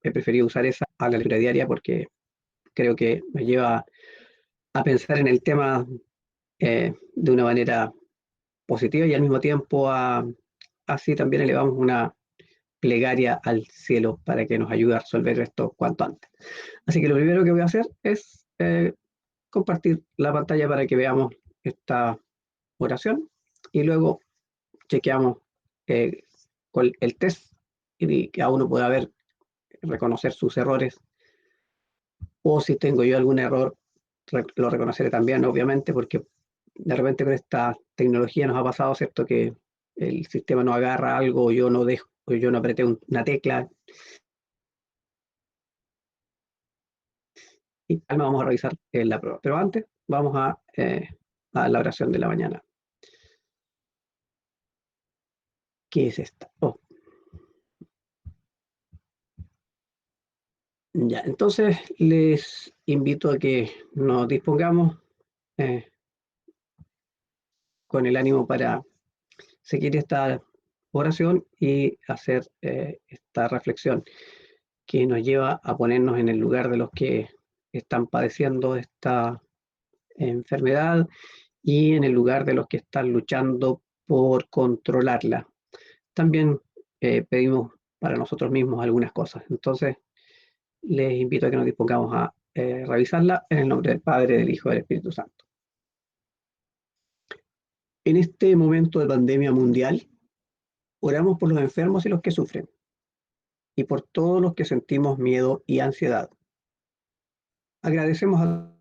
he preferido usar esa a la lectura diaria porque creo que me lleva a pensar en el tema de una manera positiva y al mismo tiempo así también elevamos una plegaria al cielo para que nos ayude a resolver esto cuanto antes. Así que lo primero que voy a hacer es compartir la pantalla para que veamos esta oración y luego chequeamos con el test y que a uno pueda ver, reconocer sus errores, o si tengo yo algún error, lo reconoceré también, obviamente, porque de repente con esta tecnología nos ha pasado, ¿cierto?, que el sistema no agarra algo, o yo no dejo, o yo no apreté una tecla, y calma, vamos a revisar la prueba. Pero antes, vamos a la oración de la mañana. ¿Qué es esta? Oh, ya, entonces les invito a que nos dispongamos con el ánimo para seguir esta oración y hacer esta reflexión que nos lleva a ponernos en el lugar de los que están padeciendo esta enfermedad y en el lugar de los que están luchando por controlarla. También pedimos para nosotros mismos algunas cosas. Entonces, les invito a que nos dispongamos a revisarla en el nombre del Padre, del Hijo y del Espíritu Santo. En este momento de pandemia mundial, oramos por los enfermos y los que sufren, y por todos los que sentimos miedo y ansiedad. Agradecemos a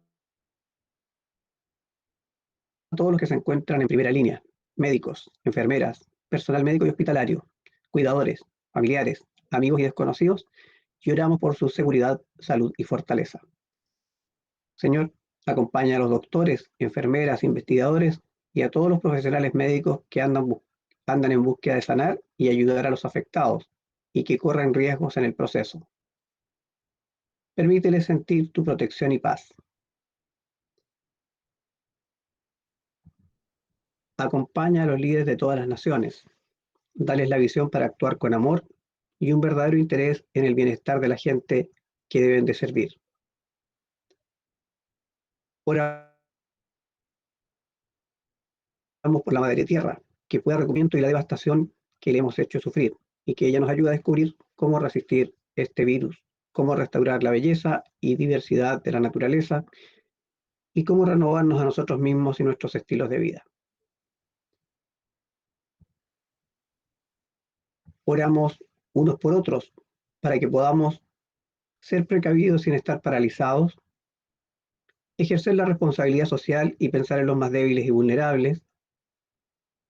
todos los que se encuentran en primera línea: médicos, enfermeras, personal médico y hospitalario, cuidadores, familiares, amigos y desconocidos, y oramos por su seguridad, salud y fortaleza. Señor, acompaña a los doctores, enfermeras, investigadores y a todos los profesionales médicos que andan en búsqueda de sanar y ayudar a los afectados y que corren riesgos en el proceso. Permíteles sentir tu protección y paz. Acompaña a los líderes de todas las naciones. Dales la visión para actuar con amor y un verdadero interés en el bienestar de la gente que deben de servir. Oramos por la Madre Tierra, que pueda recubrimiento y la devastación que le hemos hecho sufrir, y que ella nos ayude a descubrir cómo resistir este virus, cómo restaurar la belleza y diversidad de la naturaleza, y cómo renovarnos a nosotros mismos y nuestros estilos de vida. Oramos unos por otros para que podamos ser precavidos sin estar paralizados, ejercer la responsabilidad social y pensar en los más débiles y vulnerables,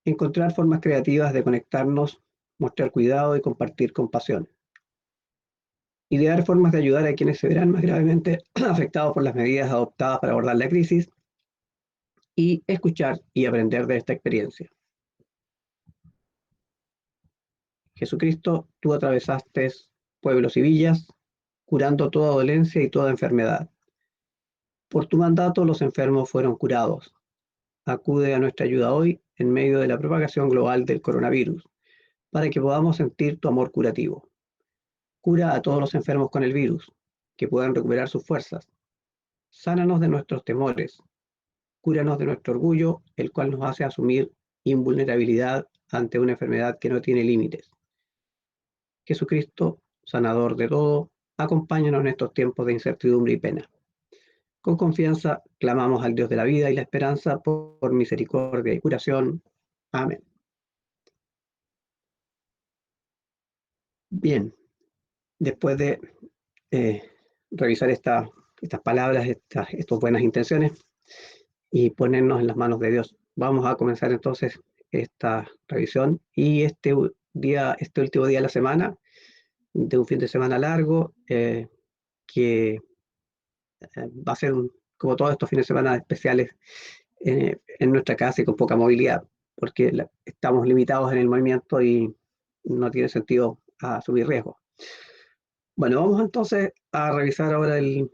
encontrar formas creativas de conectarnos, mostrar cuidado y compartir compasión. Idear formas de ayudar a quienes se verán más gravemente afectados por las medidas adoptadas para abordar la crisis y escuchar y aprender de esta experiencia. Jesucristo, tú atravesaste pueblos y villas, curando toda dolencia y toda enfermedad. Por tu mandato los enfermos fueron curados. Acude a nuestra ayuda hoy en medio de la propagación global del coronavirus, para que podamos sentir tu amor curativo. Cura a todos los enfermos con el virus, que puedan recuperar sus fuerzas. Sánanos de nuestros temores. Cúranos de nuestro orgullo, el cual nos hace asumir invulnerabilidad ante una enfermedad que no tiene límites. Jesucristo, sanador de todo, acompáñanos en estos tiempos de incertidumbre y pena. Con confianza clamamos al Dios de la vida y la esperanza por misericordia y curación. Amén. Bien, después de revisar estas palabras, estas buenas intenciones y ponernos en las manos de Dios, vamos a comenzar entonces esta revisión y este último día de la semana, de un fin de semana largo, que va a ser como todos estos fines de semana especiales en nuestra casa y con poca movilidad, porque estamos limitados en el movimiento y no tiene sentido asumir riesgos. Bueno, vamos entonces a revisar ahora el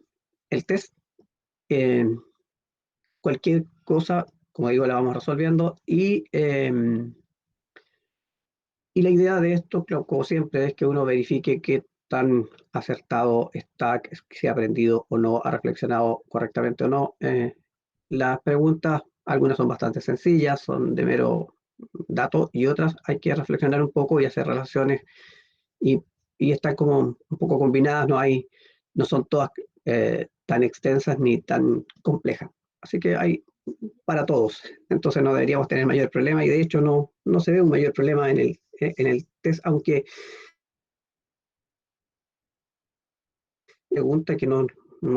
test. Cualquier cosa, como digo, la vamos resolviendo y la idea de esto, como siempre, es que uno verifique qué tan acertado está, si ha aprendido o no, ha reflexionado correctamente o no. Las preguntas, algunas son bastante sencillas, son de mero dato, y otras hay que reflexionar un poco y hacer relaciones, y, y están como un poco combinadas, no son todas tan extensas ni tan complejas. Así que hay para todos, entonces no deberíamos tener mayor problema, y de hecho no se ve un mayor problema en el test, aunque pregunta que no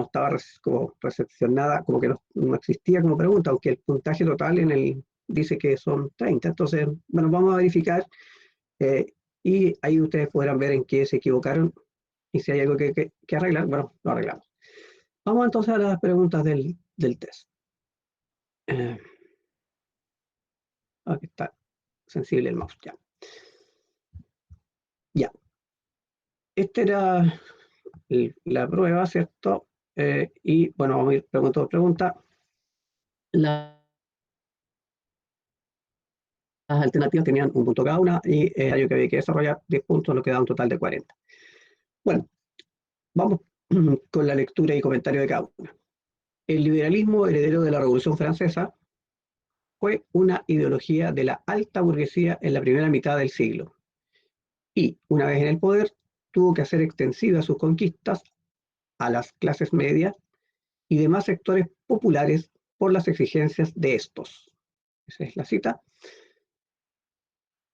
estaba como recepcionada, como que no existía como pregunta, aunque el puntaje total dice que son 30. Entonces, bueno, vamos a verificar, eh, y ahí ustedes podrán ver en qué se equivocaron, y si hay algo que arreglar, bueno, lo arreglamos. Vamos entonces a las preguntas del test. Eh, Aquí está sensible el mouse, ya. Ya, esta era la prueba, ¿cierto? Y bueno, vamos a ir pregunta por pregunta. Las alternativas tenían un punto cada una, y el ensayo que había que desarrollar 10 puntos, lo que da un total de 40. Bueno, vamos con la lectura y comentario de cada una. El liberalismo heredero de la Revolución Francesa fue una ideología de la alta burguesía en la primera mitad del siglo, y, una vez en el poder, tuvo que hacer extensivas sus conquistas a las clases medias y demás sectores populares por las exigencias de estos. Esa es la cita.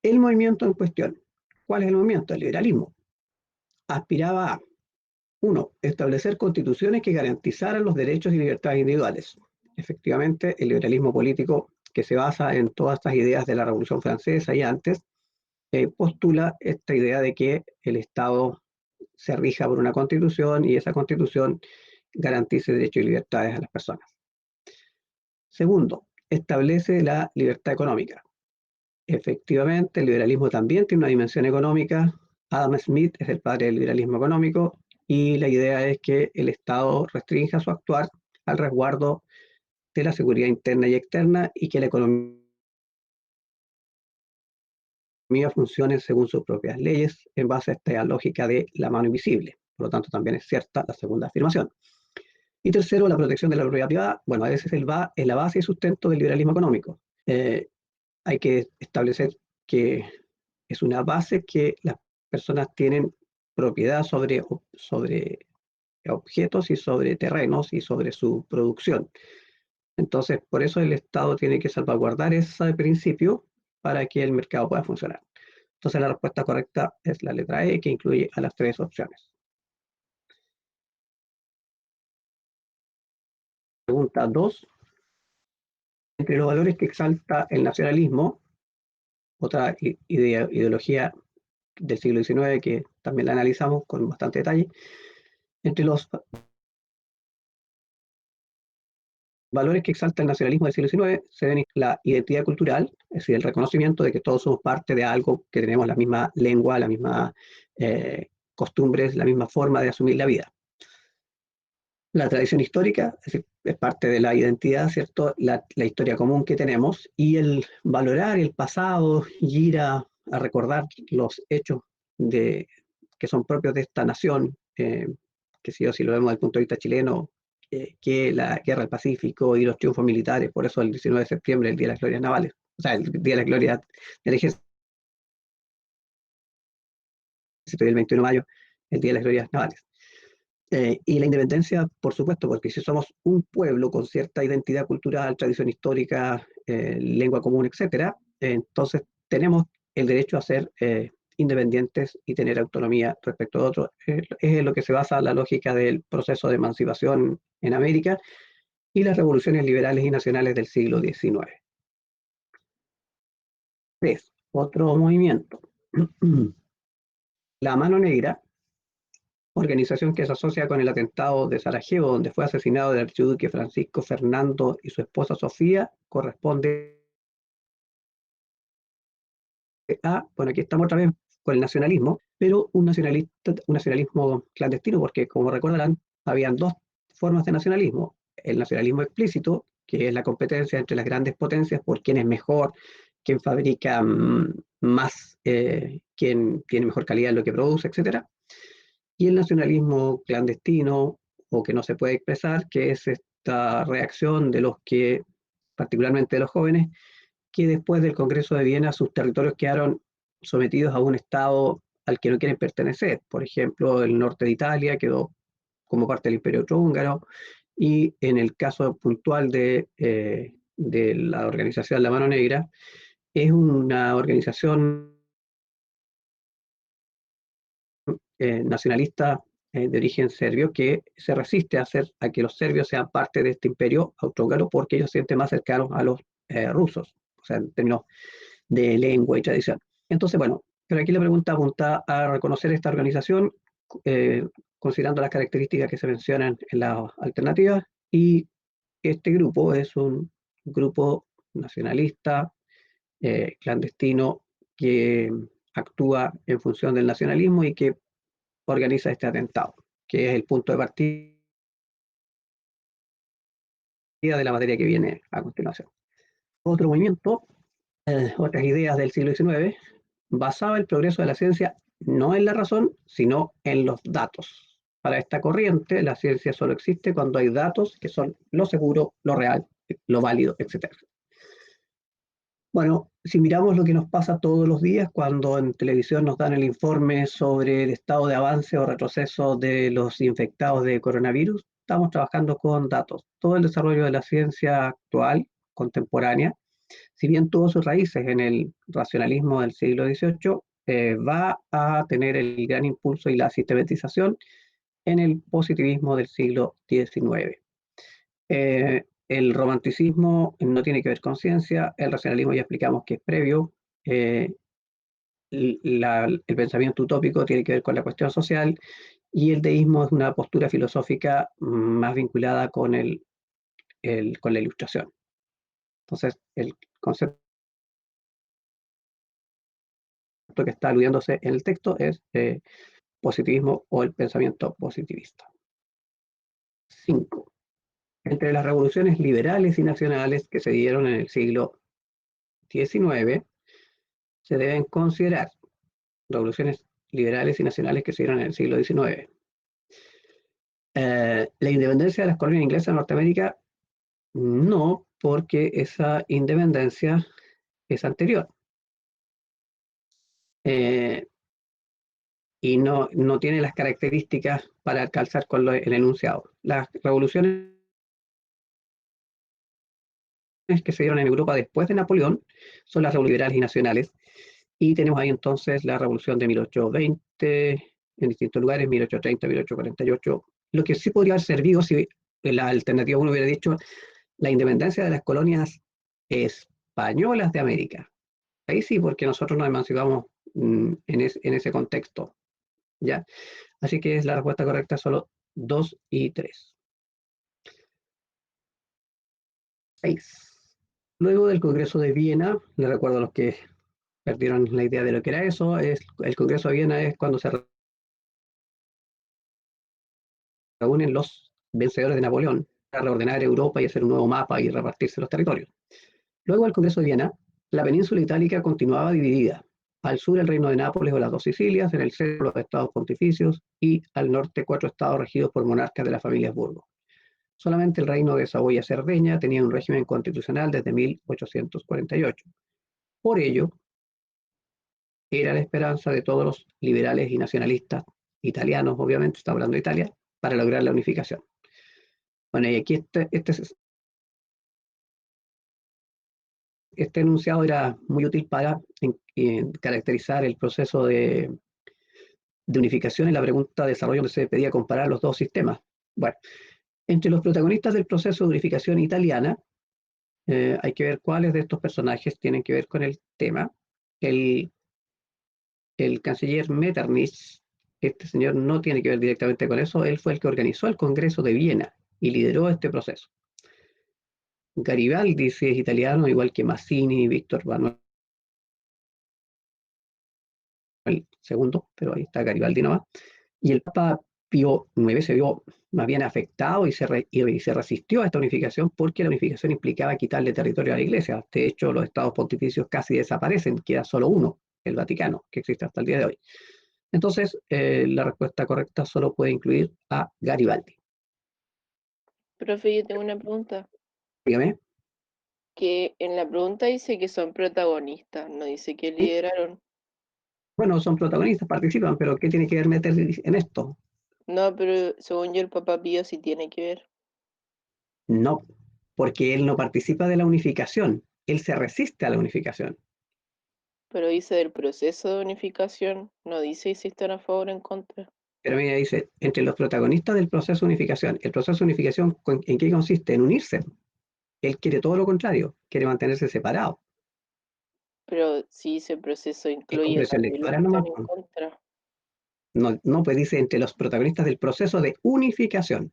El movimiento en cuestión. ¿Cuál es el movimiento? El liberalismo. Aspiraba a: 1. Establecer constituciones que garantizaran los derechos y libertades individuales. Efectivamente, el liberalismo político, que se basa en todas estas ideas de la Revolución Francesa y antes, postula esta idea de que el Estado se rija por una constitución, y esa constitución garantice derechos y libertades a las personas. Segundo, establece la libertad económica. Efectivamente, el liberalismo también tiene una dimensión económica. Adam Smith es el padre del liberalismo económico, y la idea es que el Estado restrinja su actuar al resguardo de la seguridad interna y externa, y que la economía funcione según sus propias leyes en base a esta lógica de la mano invisible. Por lo tanto, también es cierta la segunda afirmación. Y tercero, la protección de la propiedad privada. Bueno, ese es la base y sustento del liberalismo económico. Hay que establecer que es una base que las personas tienen propiedad sobre objetos y sobre terrenos y sobre su producción. Entonces, por eso el Estado tiene que salvaguardar ese principio para que el mercado pueda funcionar. Entonces, la respuesta correcta es la letra E, que incluye a las tres opciones. Pregunta 2. Entre los valores que exalta el nacionalismo, otra ideología del siglo XIX que también la analizamos con bastante detalle, entre los valores que exalta el nacionalismo del siglo XIX se ven la identidad cultural, es decir, el reconocimiento de que todos somos parte de algo, que tenemos la misma lengua, la misma costumbres, la misma forma de asumir la vida. La tradición histórica, es decir, es parte de la identidad, ¿cierto? La historia común que tenemos, y el valorar el pasado y ir a recordar los hechos que son propios de esta nación, que si lo vemos desde el punto de vista chileno, que la guerra del Pacífico y los triunfos militares, por eso el 19 de septiembre, el Día de las Glorias Navales, o sea, el Día de la Gloria del Ejército, y el 21 de mayo, el Día de las Glorias Navales. Y la independencia, por supuesto, porque si somos un pueblo con cierta identidad cultural, tradición histórica, lengua común, etcétera, entonces tenemos el derecho a ser independientes y tener autonomía respecto a otros. Es en lo que se basa la lógica del proceso de emancipación en América y las revoluciones liberales y nacionales del siglo XIX. 3. Otro movimiento. La Mano Negra, organización que se asocia con el atentado de Sarajevo, donde fue asesinado el archiduque Francisco Fernando y su esposa Sofía, corresponde bueno, aquí estamos otra vez con el nacionalismo, pero un nacionalismo clandestino, porque como recordarán, habían dos formas de nacionalismo: el nacionalismo explícito, que es la competencia entre las grandes potencias por quién es mejor, quién fabrica más, quién tiene mejor calidad en lo que produce, etcétera. y el nacionalismo clandestino o que no se puede expresar, que es esta reacción de los que, particularmente de los jóvenes, que después del Congreso de Viena sus territorios quedaron sometidos a un Estado al que no quieren pertenecer. Por ejemplo, el norte de Italia quedó como parte del Imperio Austrohúngaro, y en el caso puntual de la organización La Mano Negra, es una organización nacionalista de origen serbio que se resiste a que los serbios sean parte de este imperio austrohúngaro porque ellos se sienten más cercanos a los rusos, o sea, en términos de lengua y tradición. Entonces, bueno, pero aquí la pregunta apunta a reconocer esta organización, eh, considerando las características que se mencionan en las alternativas, y este grupo es un grupo nacionalista, clandestino, que actúa en función del nacionalismo y que organiza este atentado, que es el punto de partida de la materia que viene a continuación. Otro movimiento, otras ideas del siglo XIX, basaba el progreso de la ciencia no en la razón, sino en los datos. Para esta corriente, la ciencia solo existe cuando hay datos que son lo seguro, lo real, lo válido, etc. Bueno, si miramos lo que nos pasa todos los días cuando en televisión nos dan el informe sobre el estado de avance o retroceso de los infectados de coronavirus, estamos trabajando con datos. Todo el desarrollo de la ciencia actual, contemporánea, si bien tuvo sus raíces en el racionalismo del siglo XVIII, va a tener el gran impulso y la sistematización en el positivismo del siglo XIX. El romanticismo no tiene que ver con ciencia, el racionalismo ya explicamos que es previo, eh, el pensamiento utópico tiene que ver con la cuestión social, y el deísmo es una postura filosófica más vinculada con la ilustración. Entonces, el concepto que está aludiéndose en el texto es positivismo o el pensamiento positivista. 5. Entre las revoluciones liberales y nacionales que se dieron en el siglo XIX, se deben considerar revoluciones liberales y nacionales que se dieron en el siglo XIX. La independencia de las colonias inglesas en Norteamérica, no, porque esa independencia es anterior. Y no tiene las características para alcanzar con el enunciado. Las revoluciones que se dieron en Europa después de Napoleón son las revoluciones liberales y nacionales, y tenemos ahí entonces la revolución de 1820 en distintos lugares, 1830, 1848, lo que sí podría haber servido si la alternativa uno hubiera dicho la independencia de las colonias españolas de América. Ahí sí, porque nosotros nos emancipamos en ese contexto, ¿ya? Así que es la respuesta correcta solo 2 y 3. 6. Luego del Congreso de Viena, les recuerdo a los que perdieron la idea de lo que era eso, el Congreso de Viena es cuando se reúnen los vencedores de Napoleón para reordenar Europa y hacer un nuevo mapa y repartirse los territorios. Luego del Congreso de Viena, la península itálica continuaba dividida. Al sur el reino de Nápoles o las dos Sicilias, en el centro los estados pontificios, y al norte 4 estados regidos por monarcas de la familia Habsburgo. Solamente el reino de Saboya-Cerdeña tenía un régimen constitucional desde 1848. Por ello, era la esperanza de todos los liberales y nacionalistas italianos, obviamente, está hablando de Italia, para lograr la unificación. Bueno, y aquí este enunciado era muy útil para caracterizar el proceso de unificación en la pregunta de desarrollo donde se pedía comparar los dos sistemas. Bueno, entre los protagonistas del proceso de unificación italiana, hay que ver cuáles de estos personajes tienen que ver con el tema. El, el canciller Metternich, este señor no tiene que ver directamente con eso, él fue el que organizó el Congreso de Viena y lideró este proceso. Garibaldi sí es italiano, igual que Mazzini, Víctor Manuel II, pero ahí está Garibaldi nomás. Y el Papa Pío IX se vio más bien afectado y se resistió a esta unificación porque la unificación implicaba quitarle territorio a la Iglesia. De hecho, los estados pontificios casi desaparecen, queda solo uno, el Vaticano, que existe hasta el día de hoy. Entonces, la respuesta correcta solo puede incluir a Garibaldi. Profe, yo tengo una pregunta. Dígame. Que en la pregunta dice que son protagonistas, no dice que Sí, lideraron. bueno, son protagonistas, participan, pero ¿qué tiene que ver meter en esto? No, pero según yo el Papá Pío sí tiene que ver. No, porque él no participa de la unificación, él se resiste a la unificación. Pero dice del proceso de unificación, no dice si están a favor o en contra. Pero mira, dice, entre los protagonistas del proceso de unificación, el proceso de unificación, ¿en qué consiste? En unirse. Él quiere todo lo contrario, quiere mantenerse separado. Pero si ese proceso Es incluye comprensión también los lectora que nomás. están en Pues. contra. No, no, pues dice entre los protagonistas del proceso de unificación.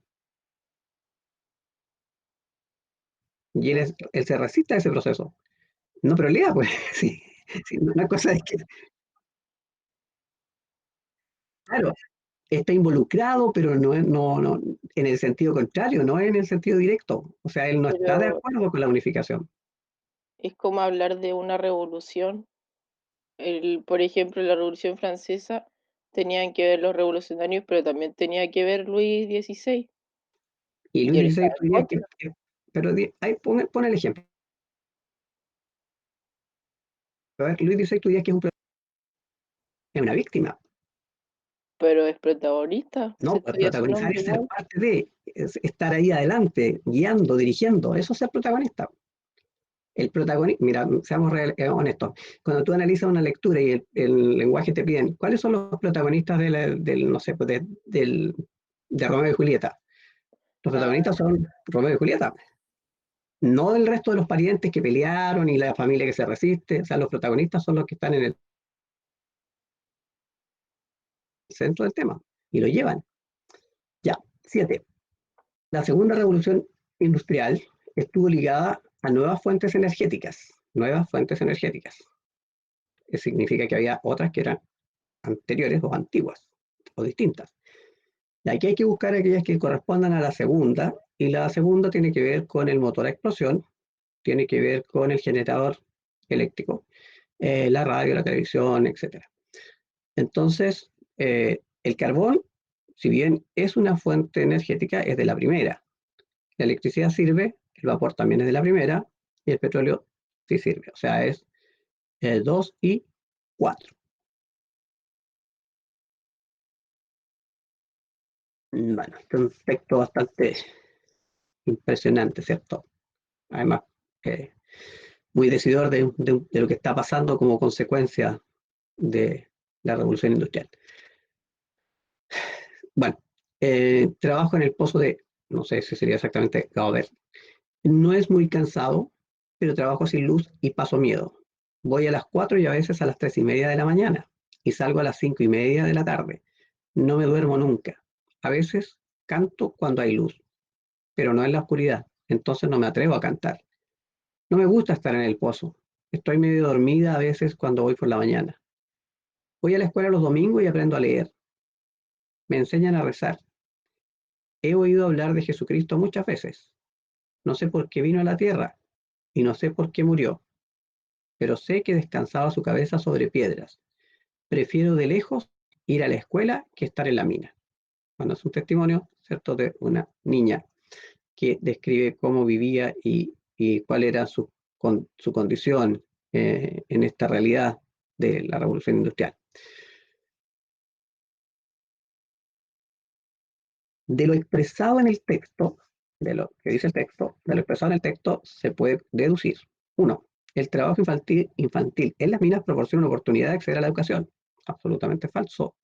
Y No él se resiste a ese proceso. No, pero lea, pues, sí. Sí, una cosa es que, claro, está involucrado, pero no, en el sentido contrario, no en el sentido directo. O sea, él no está de pero acuerdo con la unificación. es como hablar de una revolución. Por ejemplo, la Revolución Francesa tenían que ver los revolucionarios, pero también tenía que ver Luis XVI. Y Y Luis él estaba XVI, tú en dirías contra. pero ahí pone el ejemplo. A ver, Luis XVI, tú dirías que es una víctima. Pero es protagonista, se No, pues estudia su protagonizar nombre es ser igual. parte de, es estar ahí adelante, guiando, dirigiendo. Eso es ser protagonista. El protagonista, mira, seamos honestos, cuando tú analizas una lectura y el lenguaje te piden, ¿cuáles son los protagonistas del, no sé, pues de Romeo y Julieta? Los Ah, protagonistas son Romeo y Julieta, no el resto de los parientes que pelearon y la familia que se resiste, o sea, los protagonistas son los que están en el centro del tema y lo llevan. Ya, 7. La segunda revolución industrial estuvo ligada a nuevas fuentes energéticas. Eso significa que había otras que eran anteriores o antiguas o distintas. Y aquí hay que buscar aquellas que correspondan a la segunda, y la segunda tiene que ver con el motor a explosión, tiene que ver con el generador eléctrico, la radio, la televisión, etc. Entonces, el carbón, si bien es una fuente energética, es de la primera. La electricidad sirve, el vapor también es de la primera, y el petróleo sí sirve. O sea, es 2 y 4. Bueno, este es un texto bastante impresionante, ¿cierto? Además, eh, muy decidor de lo que está pasando como consecuencia de la revolución industrial. Bueno, trabajo en el pozo no sé si sería exactamente Gauder. No es muy cansado, pero trabajo sin luz y paso miedo. Voy a las 4 y a veces a las 3:30 de la mañana y salgo a las 5:30 de la tarde. No me duermo nunca. A veces canto cuando hay luz, pero no en la oscuridad. Entonces no me atrevo a cantar. No me gusta estar en el pozo. Estoy medio dormida a veces cuando voy por la mañana. Voy a la escuela los domingos y aprendo a leer. Me enseñan a rezar. He oído hablar de Jesucristo muchas veces. No sé por qué vino a la tierra y no sé por qué murió, pero sé que descansaba su cabeza sobre piedras. Prefiero de lejos ir a la escuela que estar en la mina. Bueno, es un testimonio, ¿cierto?, de una niña que describe cómo vivía y cuál era su condición en esta realidad de la revolución industrial. De lo expresado en el texto, de lo que dice el texto, de lo expresado en el texto, se puede deducir. Uno, el trabajo infantil en las minas proporciona una oportunidad de acceder a la educación. Absolutamente falso.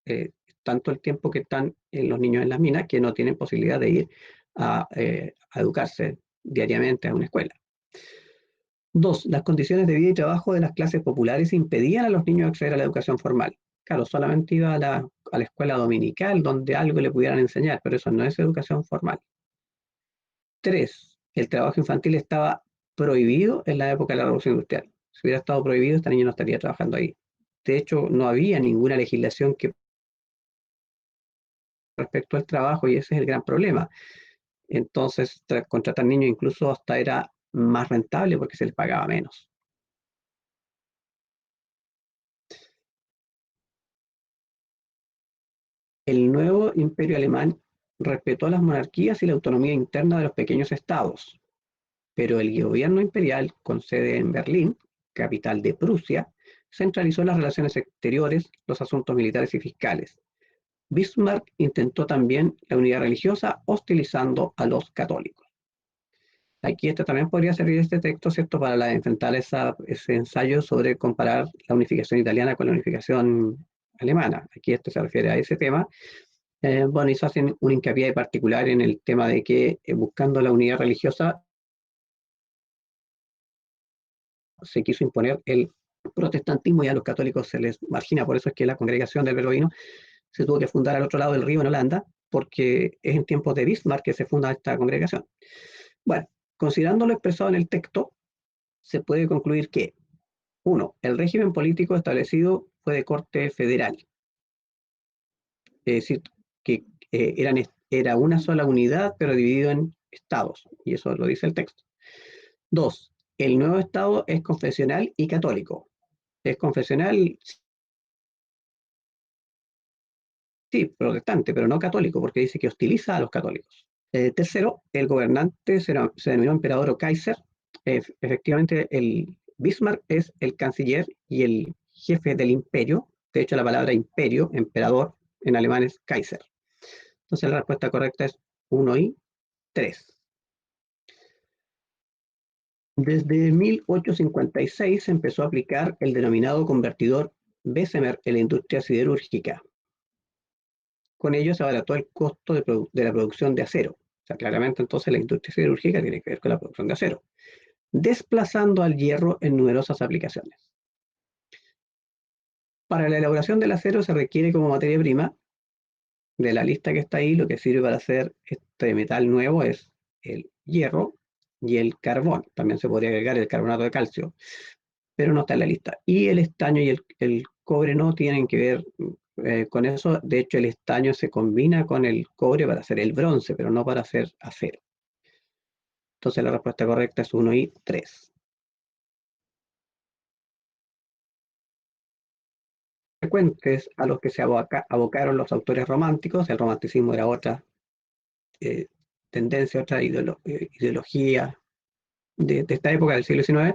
Tanto el tiempo que están los niños en las minas que no tienen posibilidad de ir a educarse diariamente a una escuela. Dos, las condiciones de vida y trabajo de las clases populares impedían a los niños acceder a la educación formal. Claro, solamente iba a la escuela dominical donde algo le pudieran enseñar, pero eso no es educación formal. Tres, el trabajo infantil estaba prohibido en la época de la Revolución Industrial. Si hubiera estado prohibido, este niño no estaría trabajando ahí. De hecho, no había ninguna legislación que respecto al trabajo y ese es el gran problema. Entonces, contratar niños incluso hasta era más rentable porque se les pagaba menos. El nuevo imperio alemán respetó las monarquías y la autonomía interna de los pequeños estados, pero el gobierno imperial, con sede en Berlín, capital de Prusia, centralizó las relaciones exteriores, los asuntos militares y fiscales. Bismarck intentó también la unidad religiosa, hostilizando a los católicos. Aquí también podría servir este texto, ¿cierto?, para enfrentar ese ensayo sobre comparar la unificación italiana con la unificación alemana. Aquí se refiere a ese tema. Bueno, y se hacen un hincapié particular en el tema de que buscando la unidad religiosa se quiso imponer el protestantismo y a los católicos se les margina. Por eso es que la congregación del Verbo Divino se tuvo que fundar al otro lado del río en Holanda, porque es en tiempos de Bismarck que se funda esta congregación. Bueno, considerando lo expresado en el texto, se puede concluir que, uno, el régimen político establecido fue de corte federal, es decir, que era una sola unidad, pero dividido en estados, y eso lo dice el texto. Dos, el nuevo estado es confesional y católico. Es confesional, sí, protestante, pero no católico, porque dice que hostiliza a los católicos. Tercero, el gobernante se denominó emperador o Kaiser. Efectivamente, el Bismarck es el canciller y el jefe del imperio. De hecho, la palabra imperio, emperador, en alemán es Kaiser. Entonces, la respuesta correcta es 1 y 3. Desde 1856 se empezó a aplicar el denominado convertidor Bessemer en la industria siderúrgica. Con ello se abarató el costo de la producción de acero. O sea, claramente entonces la industria siderúrgica tiene que ver con la producción de acero, desplazando al hierro en numerosas aplicaciones. Para la elaboración del acero se requiere como materia prima, de la lista que está ahí, lo que sirve para hacer este metal nuevo es el hierro y el carbón. También se podría agregar el carbonato de calcio, pero no está en la lista. Y el estaño y el cobre no tienen que ver con eso. De hecho, el estaño se combina con el cobre para hacer el bronce, pero no para hacer acero. Entonces la respuesta correcta es 1 y 3. Frecuentes a los que se abocaron los autores románticos. El romanticismo era otra eh, tendencia, otra ideología de esta época del siglo XIX.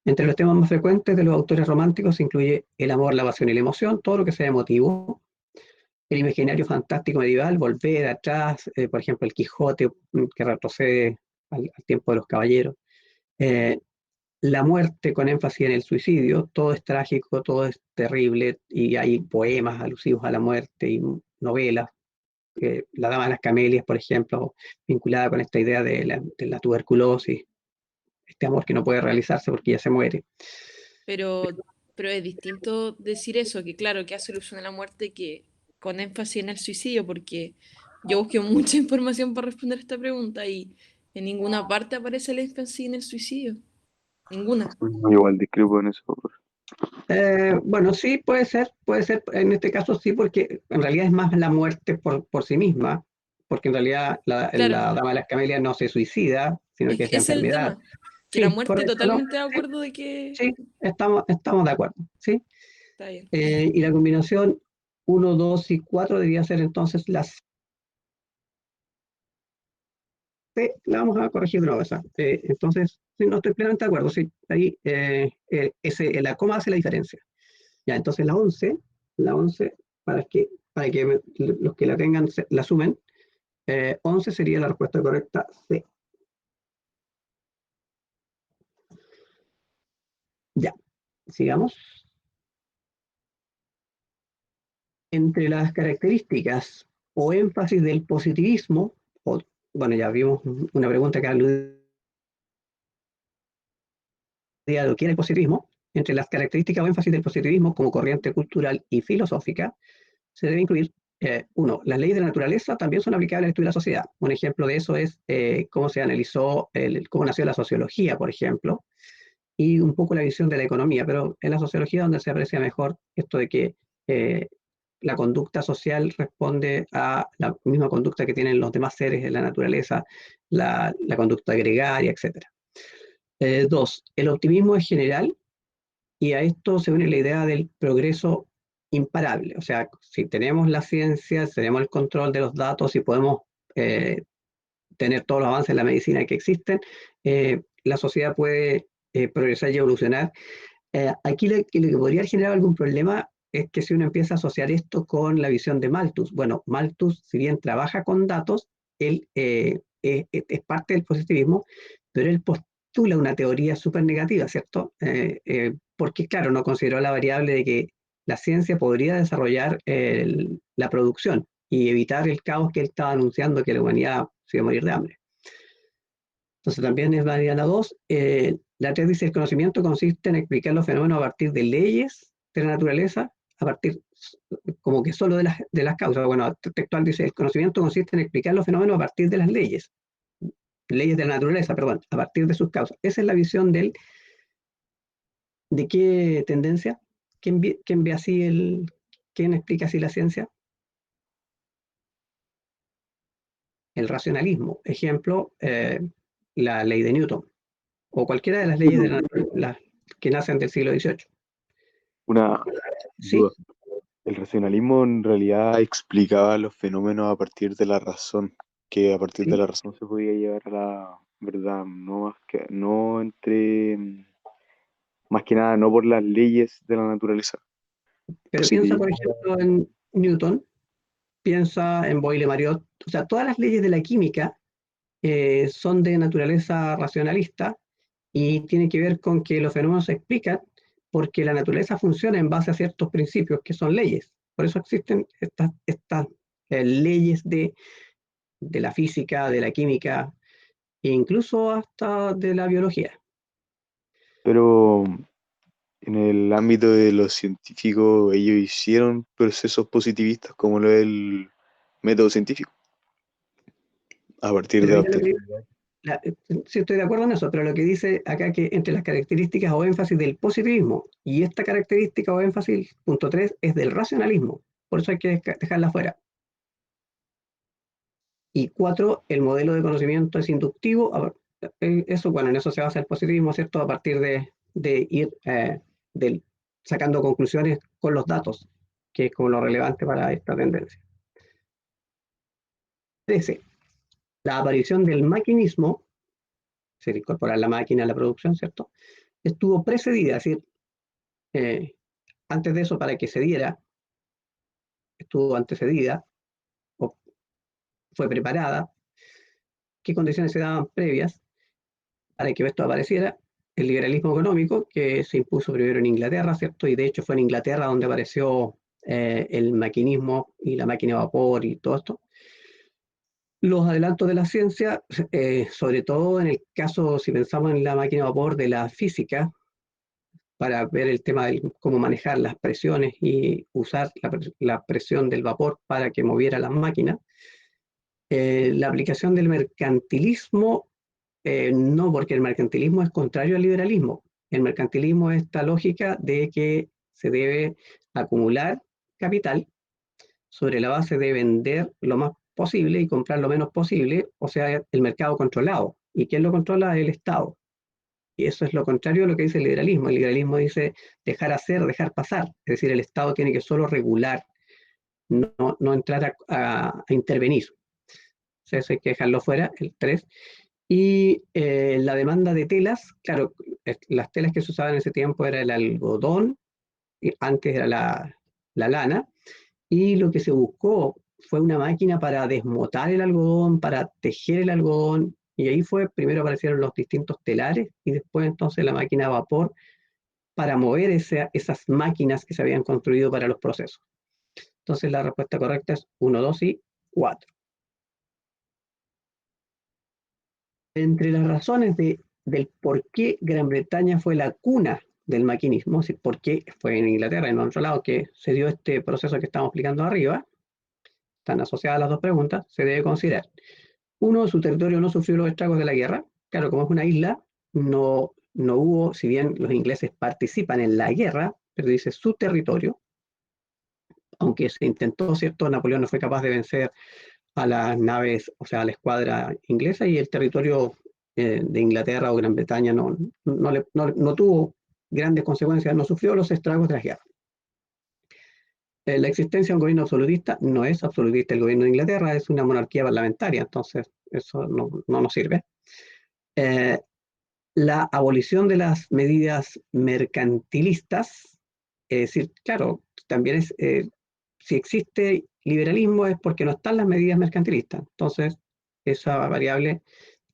Entre los temas más frecuentes de los autores románticos se incluye el amor, la pasión y la emoción, todo lo que sea emotivo, el imaginario fantástico medieval, volver atrás, por ejemplo, el Quijote, que retrocede al tiempo de los caballeros, eh, la muerte con énfasis en el suicidio, todo es trágico, todo es terrible, y hay poemas alusivos a la muerte y novelas. La Dama de las Camelias, por ejemplo, vinculada con esta idea de la tuberculosis, este amor que no puede realizarse porque ya se muere. Pero, pero es distinto decir eso, que claro, que hace alusión a la muerte que con énfasis en el suicidio, porque yo busqué mucha información para responder esta pregunta y en ninguna parte aparece el énfasis en el suicidio. Ninguna. Igual discrepo en eso. Bueno, sí, puede ser, en este caso sí, porque en realidad es más la muerte por sí misma, porque en realidad Claro, la Dama de las Camelias no se suicida, sino es que que es la ese es el enfermedad. tema, que la Sí, muerte correcto, ¿no? totalmente de Sí, acuerdo de que sí, estamos de acuerdo, ¿sí? está bien. Y la combinación 1, 2 y 4 debería ser entonces la C. La vamos a corregir de nuevo esa. Entonces, sí, no estoy plenamente de acuerdo, sí, ahí la coma hace la diferencia. Ya, entonces la once para que los que la tengan la sumen, 11 sería la respuesta correcta C. Ya, sigamos. Entre las características o énfasis del positivismo, bueno, ya vimos una pregunta que aludía a lo que era el positivismo. Entre las características o énfasis del positivismo como corriente cultural y filosófica, se debe incluir, uno, las leyes de la naturaleza también son aplicables al estudio de la sociedad. Un ejemplo de eso es cómo se analizó, cómo nació la sociología, por ejemplo, y un poco la visión de la economía, pero en la sociología donde se aprecia mejor esto de que eh, la conducta social responde a la misma conducta que tienen los demás seres en la naturaleza, la conducta gregaria, etc. Dos, el optimismo es general y a esto se une la idea del progreso imparable. O sea, si tenemos la ciencia, tenemos el control de los datos y podemos tener todos los avances en la medicina que existen, la sociedad puede progresar y evolucionar. Aquí lo que podría generar algún problema es que si uno empieza a asociar esto con la visión de Malthus. Bueno, Malthus, si bien trabaja con datos, él es parte del positivismo, pero él postula una teoría súper negativa, ¿cierto? Porque, claro, no consideró la variable de que la ciencia podría desarrollar la producción y evitar el caos que él estaba anunciando que la humanidad se iba a morir de hambre. Entonces también es válida la 2. La 3 dice: el conocimiento consiste en explicar los fenómenos a partir de leyes de la naturaleza, a partir como que solo de las causas. Bueno, textual dice: el conocimiento consiste en explicar los fenómenos a partir de las leyes de la naturaleza, perdón, a partir de sus causas. Esa es la visión ¿de qué tendencia? ¿Quién ve así quién explica así la ciencia? El racionalismo. Ejemplo, la ley de Newton, o cualquiera de las leyes de que nacen del siglo XVIII. Una ¿Sí? duda. El racionalismo en realidad explicaba los fenómenos a partir de la razón, que a partir de ¿Sí? la razón se podía llegar a la verdad, no entre, más que nada, no por las leyes de la naturaleza. Pero piensa, por Positivismo. ejemplo, en Newton, piensa en Boyle-Mariot. O sea, todas las leyes de la química son de naturaleza racionalista y tienen que ver con que los fenómenos se explican porque la naturaleza funciona en base a ciertos principios que son leyes. Por eso existen estas leyes de la física, de la química e incluso hasta de la biología. Pero en el ámbito de los científicos, ellos hicieron procesos positivistas como lo es el método científico, a partir Pero de mira lo obtener. que, sí estoy de acuerdo en eso, pero lo que dice acá que entre las características o énfasis del positivismo y esta característica o énfasis, punto 3, es del racionalismo. Por eso hay que dejarla fuera. Y 4, el modelo de conocimiento es inductivo. Eso, bueno, en eso se basa el positivismo, ¿cierto? A partir de ir sacando conclusiones con los datos, que es como lo relevante para esta tendencia. 13. La aparición del maquinismo, es decir, incorporar la máquina a la producción, ¿cierto? Estuvo precedida, es decir, antes de eso, para que se diera, estuvo antecedida o fue preparada. ¿Qué condiciones se daban previas para que esto apareciera? El liberalismo económico, que se impuso primero en Inglaterra, ¿cierto? Y de hecho fue en Inglaterra donde apareció el maquinismo y la máquina de vapor y todo esto. Los adelantos de la ciencia, sobre todo en el caso, si pensamos en la máquina de vapor de la física, para ver el tema de cómo manejar las presiones y usar la presión del vapor para que moviera las máquinas. La aplicación del mercantilismo, no, porque el mercantilismo es contrario al liberalismo. El mercantilismo es esta lógica de que se debe acumular capital sobre la base de vender lo más posible y comprar lo menos posible, o sea, el mercado controlado. ¿Y quién lo controla? El Estado. Y eso es lo contrario a lo que dice el liberalismo. El liberalismo dice dejar hacer, dejar pasar. Es decir, el Estado tiene que solo regular, no entrar a intervenir. O sea, eso hay que dejarlo fuera, el 3. Y la demanda de telas, claro, las telas que se usaban en ese tiempo era el algodón, y antes era la lana, y lo que se buscó fue una máquina para desmotar el algodón, para tejer el algodón, y ahí fue, primero aparecieron los distintos telares, y después entonces la máquina a vapor para mover esas máquinas que se habían construido para los procesos. Entonces la respuesta correcta es 1, 2 y 4. Entre las razones del por qué Gran Bretaña fue la cuna del maquinismo, es decir, por qué fue en Inglaterra y no en otro lado que se dio este proceso que estamos explicando arriba, están asociadas las dos preguntas, se debe considerar. Uno, su territorio no sufrió los estragos de la guerra. Claro, como es una isla, no hubo, si bien los ingleses participan en la guerra, pero dice su territorio, aunque se intentó, ¿cierto? Napoleón no fue capaz de vencer a las naves, o sea, a la escuadra inglesa, y el territorio de Inglaterra o Gran Bretaña no tuvo grandes consecuencias, no sufrió los estragos de la guerra. La existencia de un gobierno absolutista no es absolutista. El gobierno de Inglaterra es una monarquía parlamentaria, entonces eso no nos sirve. La abolición de las medidas mercantilistas, es decir, claro, también si existe liberalismo es porque no están las medidas mercantilistas. Entonces, esa variable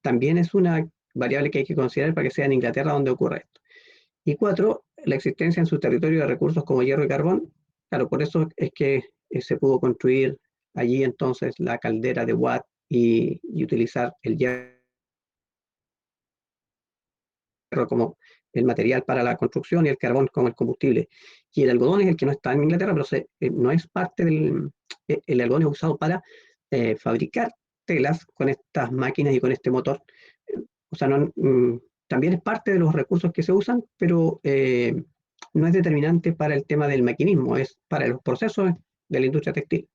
también es una variable que hay que considerar para que sea en Inglaterra donde ocurre esto. Y 4, la existencia en su territorio de recursos como hierro y carbón. Claro, por eso es que se pudo construir allí entonces la caldera de Watt y utilizar el hierro como el material para la construcción y el carbón como el combustible. Y el algodón es el que no está en Inglaterra, pero no es parte del... el algodón es usado para fabricar telas con estas máquinas y con este motor. O sea, también es parte de los recursos que se usan, pero no es determinante para el tema del maquinismo, es para los procesos de la industria textil.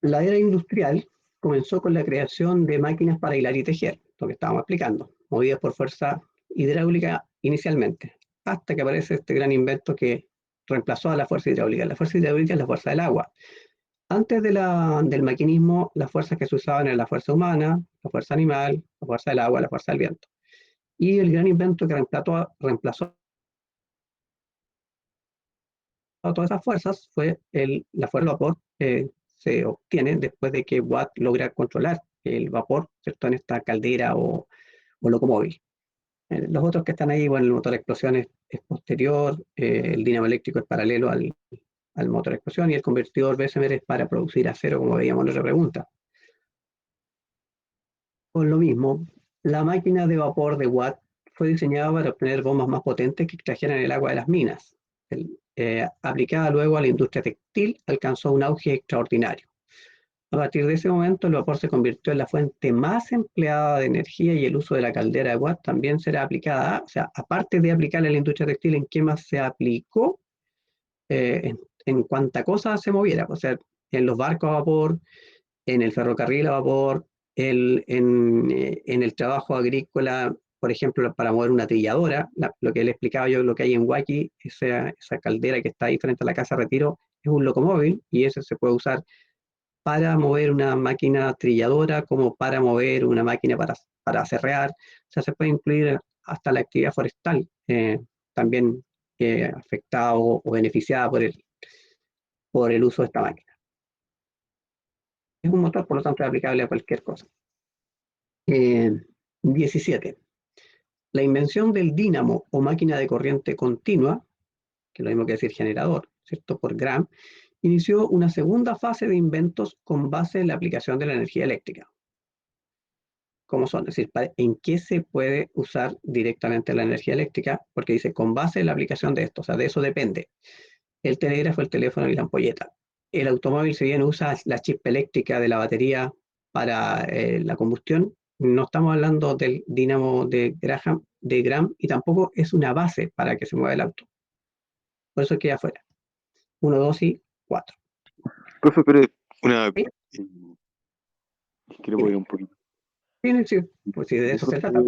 La era industrial comenzó con la creación de máquinas para hilar y tejer, lo que estábamos explicando, movidas por fuerza hidráulica inicialmente, hasta que aparece este gran invento que reemplazó a la fuerza hidráulica. La fuerza hidráulica es la fuerza del agua. Antes del maquinismo, las fuerzas que se usaban eran la fuerza humana, la fuerza animal, la fuerza del agua, la fuerza del viento. Y el gran invento que reemplazó a todas esas fuerzas fue la fuerza del vapor. Se obtiene después de que Watt logra controlar el vapor, ¿cierto?, en esta caldera o locomóvil. Los otros que están ahí, bueno, el motor de explosión es posterior, el dinamo eléctrico es paralelo al motor de explosión y el convertidor Bessemer es para producir acero, como veíamos en otra pregunta. Por lo mismo, la máquina de vapor de Watt fue diseñada para obtener bombas más potentes que extrajeran el agua de las minas. Aplicada luego a la industria textil, alcanzó un auge extraordinario. A partir de ese momento, el vapor se convirtió en la fuente más empleada de energía y el uso de la caldera de Watt también será aplicada, o sea, aparte de aplicarle a la industria textil, ¿en qué más se aplicó? En cuánta cosa se moviera, o sea, en los barcos a vapor, en el ferrocarril a vapor, en el trabajo agrícola, por ejemplo, para mover una trilladora, lo que le explicaba yo, lo que hay en Huaki, esa caldera que está ahí frente a la casa de retiro, es un locomóvil y ese se puede usar para mover una máquina trilladora como para mover una máquina para aserrear. O sea, se puede incluir hasta la actividad forestal, también afectada o beneficiada por el uso de esta máquina. Es un motor, por lo tanto, es aplicable a cualquier cosa. 17. La invención del dínamo o máquina de corriente continua, que es lo mismo que decir generador, ¿cierto?, por Graham, inició una segunda fase de inventos con base en la aplicación de la energía eléctrica. ¿Cómo son? Es decir, ¿en qué se puede usar directamente la energía eléctrica? Porque dice, con base en la aplicación de esto, o sea, de eso depende. El telégrafo, el teléfono y la ampolleta. El automóvil, si bien usa la chispa eléctrica de la batería para la combustión, no estamos hablando del dínamo de Graham y tampoco es una base para que se mueva el auto. Por eso queda afuera. 1, 2 y 4. Profe, pero una... ¿Sí? Quiero poner un poquito. Sí, pues sí, de eso se trata.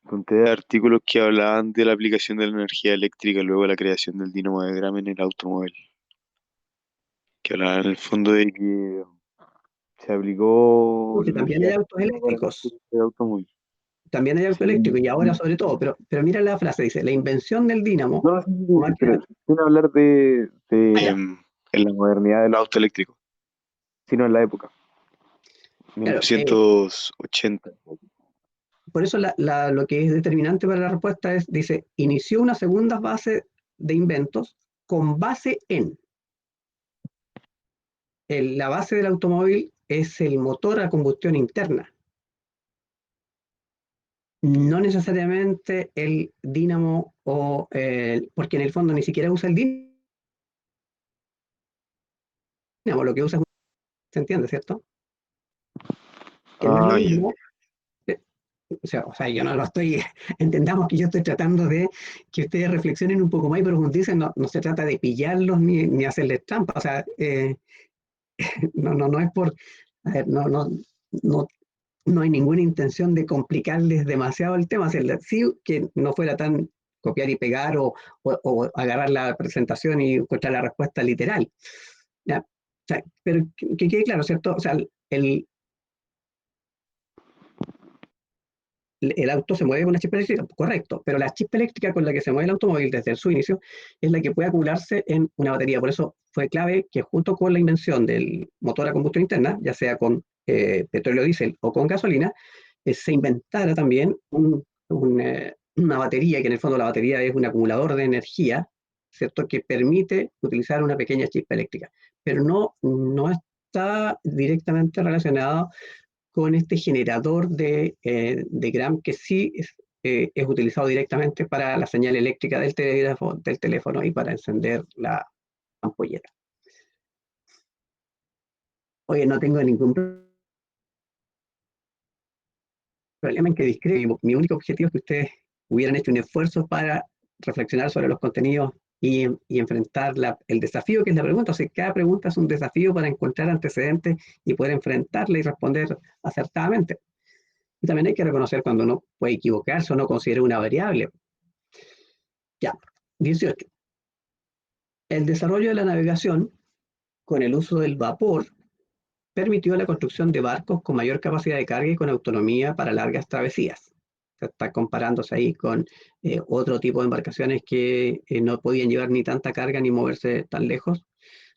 Conté artículos que hablaban de la aplicación de la energía eléctrica luego de la creación del dínamo de Graham en el automóvil. Que hablaban en el fondo de que se aplicó Porque la también hay energía autos eléctrica para eléctricos. el automóvil. También hay autos Sí. eléctricos y ahora sobre todo, pero mira la frase, dice, la invención del dínamo, No, sí, o máquina, pero sin hablar allá, en la modernidad del auto eléctrico, sino en la época, claro, 1980. por eso lo que es determinante para la respuesta es, dice, inició una segunda fase de inventos con base en, la base del automóvil es el motor a combustión interna, no necesariamente el dínamo porque en el fondo ni siquiera usa el dínamo, lo que usa es, ¿se entiende, cierto? Que no es lo Ah, ya. mismo. O sea, yo no lo estoy, entendamos que yo estoy tratando de que ustedes reflexionen un poco más y profundicen, no se trata de pillarlos ni hacerles trampa, o sea, no es por, a ver, no hay ninguna intención de complicarles demasiado el tema, sí que no fuera tan copiar y pegar o agarrar la presentación y encontrar la respuesta literal. ¿Ya? O sea, pero que quede claro, ¿cierto? O sea, el auto se mueve con una chispa eléctrica, correcto, pero la chispa eléctrica con la que se mueve el automóvil desde su inicio es la que puede acumularse en una batería. Por eso fue clave que junto con la invención del motor a combustión interna, ya sea con petróleo diésel o con gasolina, se inventara también una batería, que en el fondo la batería es un acumulador de energía, ¿cierto? Que permite utilizar una pequeña chispa eléctrica, pero no está directamente relacionado con este generador de Gram que sí es utilizado directamente para la señal eléctrica del teléfono y para encender la ampolleta. Oye, no tengo ningún problema en que discrepe. Mi único objetivo es que ustedes hubieran hecho un esfuerzo para reflexionar sobre los contenidos y enfrentar el desafío que es la pregunta. O sea, cada pregunta es un desafío para encontrar antecedentes y poder enfrentarla y responder acertadamente. Y también hay que reconocer cuando uno puede equivocarse o no considera una variable. Ya, 18. El desarrollo de la navegación con el uso del vapor permitió la construcción de barcos con mayor capacidad de carga y con autonomía para largas travesías. Se está comparándose ahí con otro tipo de embarcaciones que no podían llevar ni tanta carga ni moverse tan lejos,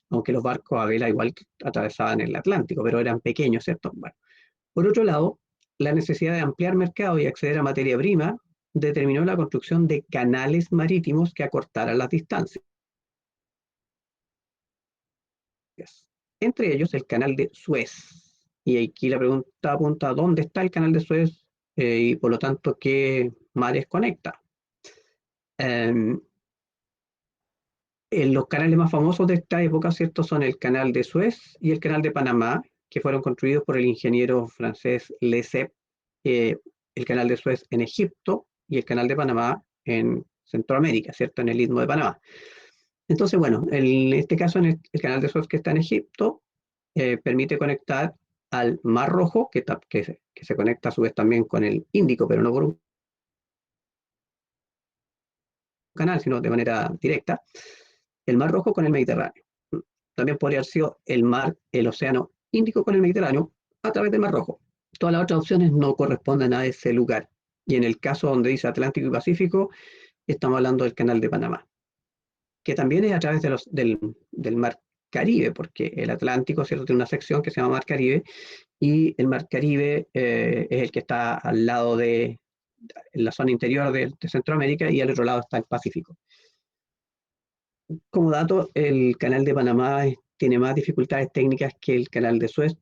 aunque los barcos a vela igual atravesaban el Atlántico, pero eran pequeños, ¿cierto? Bueno. Por otro lado, la necesidad de ampliar mercado y acceder a materia prima determinó la construcción de canales marítimos que acortaran las distancias. Entre ellos el canal de Suez. Y aquí la pregunta apunta a dónde está el canal de Suez y por lo tanto qué mares conecta. Los canales más famosos de esta época, ¿cierto? Son el canal de Suez y el canal de Panamá, que fueron construidos por el ingeniero francés Lesseps, el canal de Suez en Egipto y el canal de Panamá en Centroamérica, ¿cierto? En el Istmo de Panamá. Entonces, bueno, en este caso, el canal de Suez que está en Egipto, permite conectar al Mar Rojo, que se conecta a su vez también con el Índico, pero no por un canal, sino de manera directa, el Mar Rojo con el Mediterráneo. También podría haber sido el Océano Índico con el Mediterráneo a través del Mar Rojo. Todas las otras opciones no corresponden a ese lugar. Y en el caso donde dice Atlántico y Pacífico, estamos hablando del canal de Panamá, que también es a través del Mar Caribe, porque el Atlántico, ¿cierto?, tiene una sección que se llama Mar Caribe, y el Mar Caribe es el que está al lado en la zona interior de Centroamérica, y al otro lado está el Pacífico. Como dato, el canal de Panamá tiene más dificultades técnicas que el canal de Suez,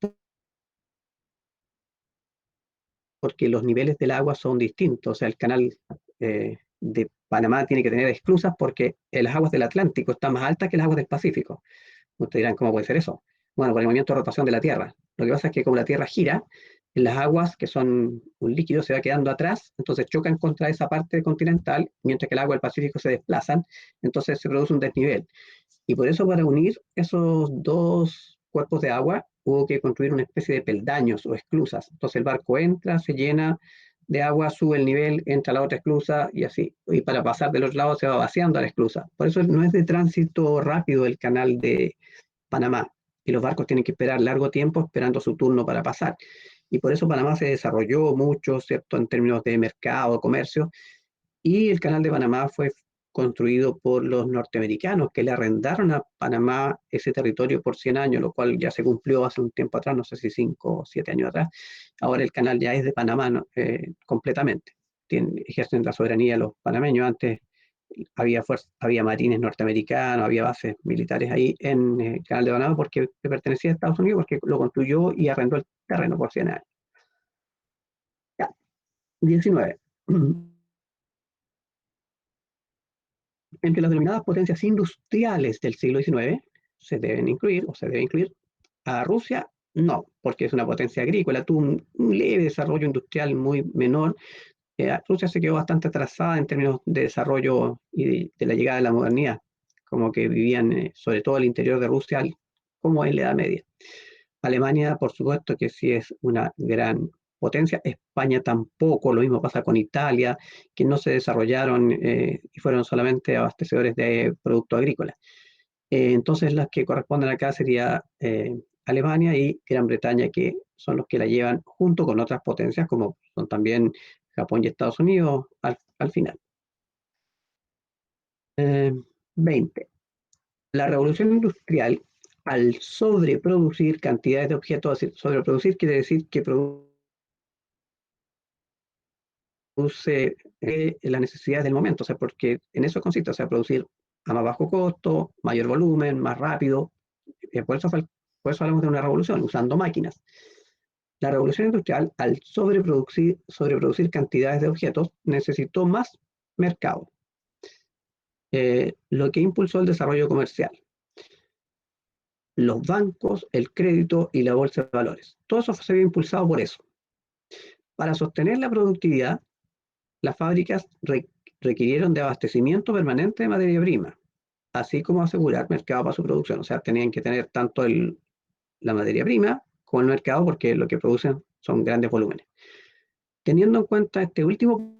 porque los niveles del agua son distintos. O sea, el canal de Panamá tiene que tener esclusas porque las aguas del Atlántico están más altas que las aguas del Pacífico. Ustedes dirán, ¿cómo puede ser eso? Bueno, por el movimiento de rotación de la Tierra. Lo que pasa es que como la Tierra gira, las aguas, que son un líquido, se va quedando atrás, entonces chocan contra esa parte continental, mientras que el agua del Pacífico se desplazan, entonces se produce un desnivel. Y por eso, para unir esos dos cuerpos de agua, hubo que construir una especie de peldaños o esclusas. Entonces el barco entra, se llena de agua, sube el nivel, entra a la otra esclusa y así. Y para pasar del otro lado se va vaciando la esclusa. Por eso no es de tránsito rápido el canal de Panamá. Y los barcos tienen que esperar largo tiempo esperando su turno para pasar. Y por eso Panamá se desarrolló mucho, ¿cierto?, en términos de mercado, comercio. Y el canal de Panamá fue construido por los norteamericanos, que le arrendaron a Panamá ese territorio por 100 años, lo cual ya se cumplió hace un tiempo atrás, no sé si 5 o 7 años atrás. Ahora el canal ya es de Panamá, ¿no? Completamente. Ejercen la soberanía los panameños. Antes había marines norteamericanos, había bases militares ahí en el canal de Panamá porque pertenecía a Estados Unidos, porque lo construyó y arrendó el terreno por 100 años. Ya. 19. Entre las denominadas potencias industriales del siglo XIX se debe incluir a Rusia, no, porque es una potencia agrícola, tuvo un leve desarrollo industrial muy menor. Rusia se quedó bastante atrasada en términos de desarrollo y de la llegada de la modernidad, como que vivían sobre todo el interior de Rusia, como en la Edad Media. Alemania, por supuesto, que sí es una gran potencias, España tampoco, lo mismo pasa con Italia, que no se desarrollaron y fueron solamente abastecedores de productos agrícolas. Entonces las que corresponden acá sería Alemania y Gran Bretaña, que son los que la llevan junto con otras potencias, como son también Japón y Estados Unidos al final. 20. La revolución industrial, al sobreproducir cantidades de objetos, sobreproducir quiere decir que produce las necesidades del momento, o sea, porque en eso consiste, o sea, producir a más bajo costo, mayor volumen, más rápido. Por eso hablamos de una revolución, usando máquinas. La revolución industrial, al sobreproducir cantidades de objetos, necesitó más mercado, lo que impulsó el desarrollo comercial. Los bancos, el crédito y la bolsa de valores. Todo eso se había impulsado por eso. Para sostener la productividad, las fábricas requirieron de abastecimiento permanente de materia prima, así como asegurar mercado para su producción. O sea, tenían que tener tanto la materia prima como el mercado, porque lo que producen son grandes volúmenes. Teniendo en cuenta este último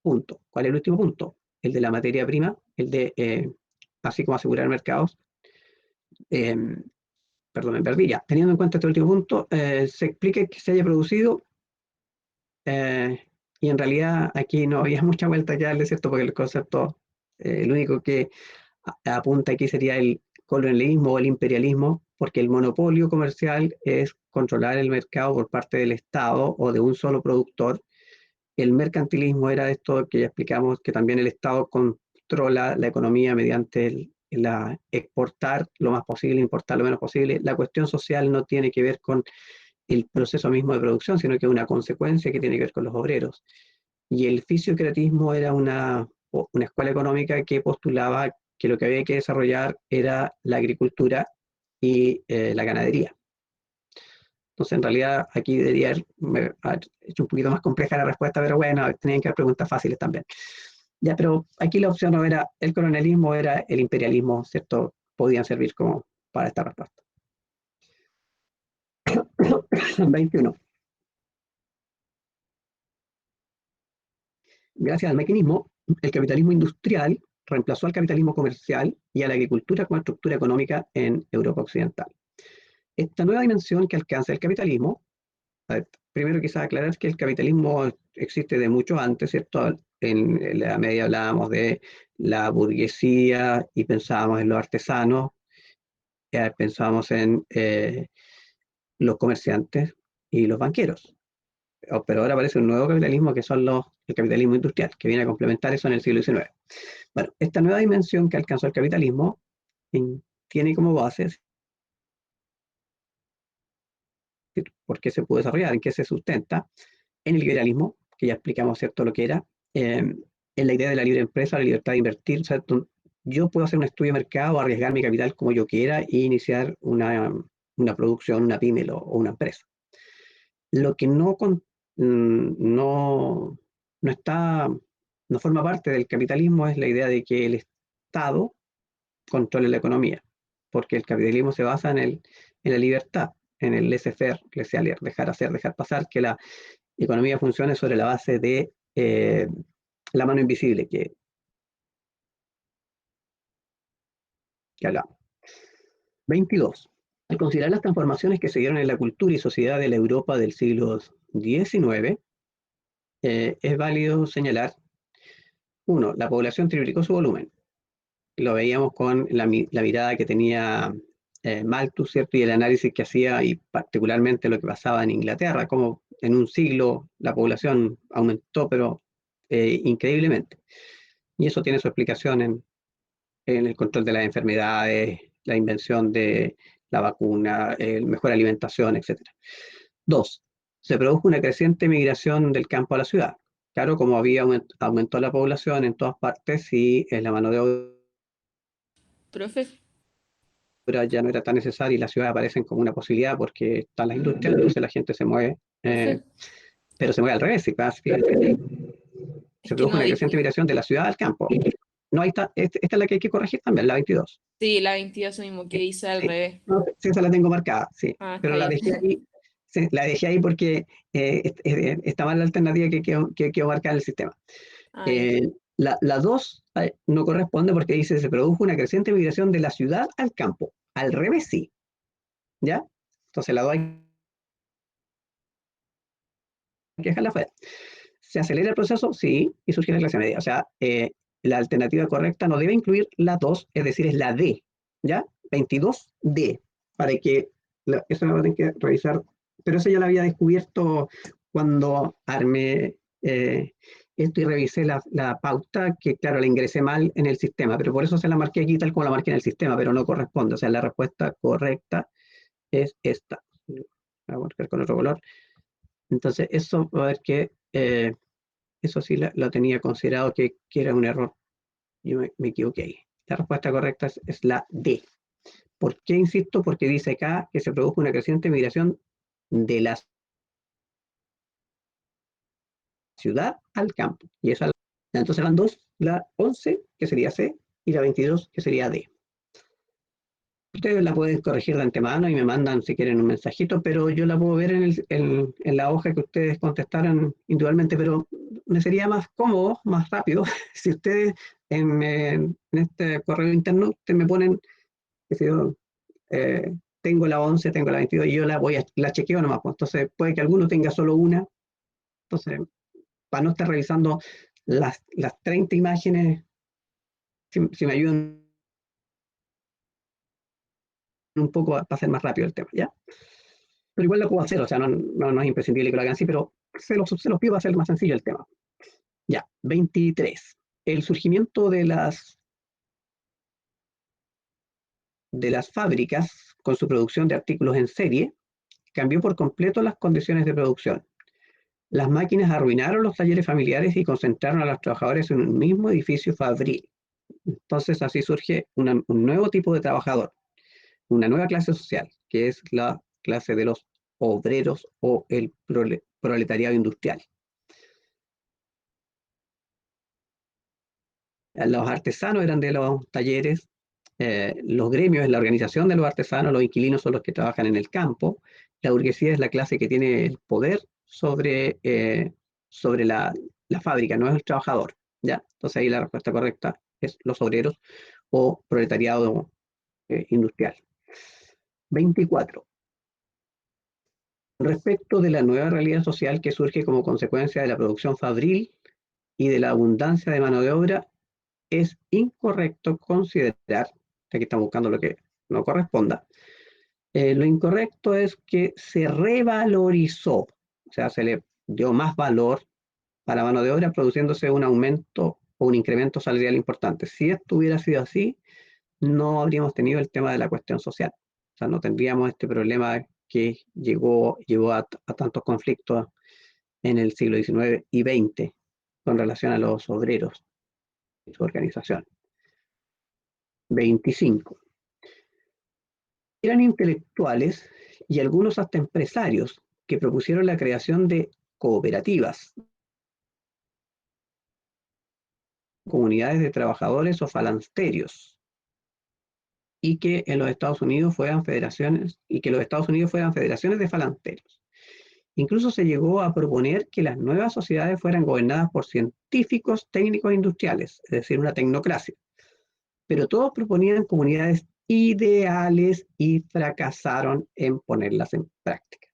punto, ¿cuál es el último punto? El de la materia prima, el de así como asegurar mercados. Perdón, me perdí ya. Teniendo en cuenta este último punto, se explica que se haya producido y en realidad aquí no había mucha vuelta ya al desierto porque el concepto, el único que apunta aquí sería el colonialismo o el imperialismo, porque el monopolio comercial es controlar el mercado por parte del Estado o de un solo productor. El mercantilismo era esto que ya explicamos, que también el Estado controla la economía mediante exportar lo más posible, importar lo menos posible. La cuestión social no tiene que ver con el proceso mismo de producción, sino que es una consecuencia que tiene que ver con los obreros. Y el fisiocratismo era una escuela económica que postulaba que lo que había que desarrollar era la agricultura y la ganadería. Entonces, en realidad, aquí debería haber hecho un poquito más compleja la respuesta, pero bueno, tenían que haber preguntas fáciles también. Ya, pero aquí la opción no era el colonialismo, era el imperialismo, ¿cierto? Podían servir como para esta respuesta. 21. Gracias al mecanismo, el capitalismo industrial reemplazó al capitalismo comercial y a la agricultura como estructura económica en Europa Occidental. Esta nueva dimensión que alcanza el capitalismo, primero quizás aclarar que el capitalismo existe de mucho antes, ¿cierto? En la media hablábamos de la burguesía y pensábamos en los artesanos, pensábamos en los comerciantes y los banqueros. Pero ahora aparece un nuevo capitalismo que son el capitalismo industrial, que viene a complementar eso en el siglo XIX. Bueno, esta nueva dimensión que alcanzó el capitalismo tiene como base por qué se pudo desarrollar, en qué se sustenta, en el liberalismo, que ya explicamos cierto lo que era, en la idea de la libre empresa, la libertad de invertir. O sea, yo puedo hacer un estudio de mercado, arriesgar mi capital como yo quiera e iniciar una producción, una pyme o una empresa. Lo que no forma parte del capitalismo es la idea de que el Estado controle la economía, porque el capitalismo se basa en la libertad, en el laissez-faire, dejar hacer, dejar pasar, que la economía funcione sobre la base de la mano invisible que hablamos. 22. Al considerar las transformaciones que se dieron en la cultura y sociedad de la Europa del siglo XIX, es válido señalar, uno, la población triplicó su volumen. Lo veíamos con la mirada que tenía Malthus, ¿cierto? Y el análisis que hacía, y particularmente lo que pasaba en Inglaterra, como en un siglo la población aumentó, pero increíblemente. Y eso tiene su explicación en el control de las enfermedades, la invención de la vacuna, mejor alimentación, etc. 2. Se produjo una creciente migración del campo a la ciudad. Claro, como aumentó la población en todas partes y la mano de obra Profe, ya no era tan necesaria y las ciudades aparecen como una posibilidad porque están las industrias, entonces la gente se mueve, profe, pero se mueve al revés. es Se que produjo no una hay. creciente migración de la ciudad al campo. No, ahí está, esta es la que hay que corregir también, la 22. Sí, la 22 mismo que hice al Sí, revés. no, sí, esa la tengo marcada, sí, Ah, está pero la bien. dejé ahí Sí, la dejé ahí porque está mal la alternativa que quedó marcada en el sistema. Ay, La 2 no corresponde porque dice se produjo una creciente migración de la ciudad al campo. Al revés sí, ¿ya? Entonces la 2 hay que dejarla fuera. ¿Se acelera el proceso? Sí, y surge la clase media. O sea, la alternativa correcta no debe incluir la 2, es decir, es la D, ¿ya? 22D, para que, eso lo tienen que revisar, pero eso ya lo había descubierto cuando armé esto y revisé la pauta, que claro, la ingresé mal en el sistema, pero por eso se la marqué aquí tal como la marqué en el sistema, pero no corresponde, o sea, la respuesta correcta es esta. Voy a marcar con otro color. Entonces, eso va a ver que eso sí lo tenía considerado que era un error. Yo me equivoqué ahí. La respuesta correcta es la D. ¿Por qué insisto? Porque dice acá que se produjo una creciente migración de la ciudad al campo. Y esa, entonces van dos, la 11, que sería C, y la 22, que sería D. Ustedes la pueden corregir de antemano y me mandan si quieren un mensajito, pero yo la puedo ver en la hoja que ustedes contestaron individualmente, pero me sería más cómodo, más rápido, si ustedes en este correo interno ustedes me ponen, que si yo tengo la 11, tengo la 22 y yo la chequeo nomás, pues. Entonces puede que alguno tenga solo una, entonces para no estar revisando las 30 imágenes, si me ayudan un poco para hacer más rápido el tema, ¿ya? Pero igual lo puedo hacer, o sea, no es imprescindible que lo hagan así, pero se los pido para hacer más sencillo el tema. Ya, 23. El surgimiento de las fábricas con su producción de artículos en serie cambió por completo las condiciones de producción. Las máquinas arruinaron los talleres familiares y concentraron a los trabajadores en un mismo edificio fabril. Entonces así surge un nuevo tipo de trabajador, una nueva clase social, que es la clase de los obreros o el proletariado industrial. Los artesanos eran de los talleres, los gremios es la organización de los artesanos, los inquilinos son los que trabajan en el campo, la burguesía es la clase que tiene el poder sobre la fábrica, no es el trabajador, ¿ya? Entonces ahí la respuesta correcta es los obreros o proletariado industrial. 24. Respecto de la nueva realidad social que surge como consecuencia de la producción fabril y de la abundancia de mano de obra, es incorrecto considerar, aquí estamos buscando lo que no corresponda, lo incorrecto es que se revalorizó, o sea, se le dio más valor a la mano de obra produciéndose un aumento o un incremento salarial importante. Si esto hubiera sido así, no habríamos tenido el tema de la cuestión social. O sea, no tendríamos este problema que llevó a tantos conflictos en el siglo XIX y XX con relación a los obreros y su organización. 25. Eran intelectuales y algunos hasta empresarios que propusieron la creación de cooperativas, comunidades de trabajadores o falansterios, y que en los Estados Unidos fueran federaciones de falansteros. Incluso se llegó a proponer que las nuevas sociedades fueran gobernadas por científicos, técnicos industriales, es decir, una tecnocracia. Pero todos proponían comunidades ideales y fracasaron en ponerlas en práctica.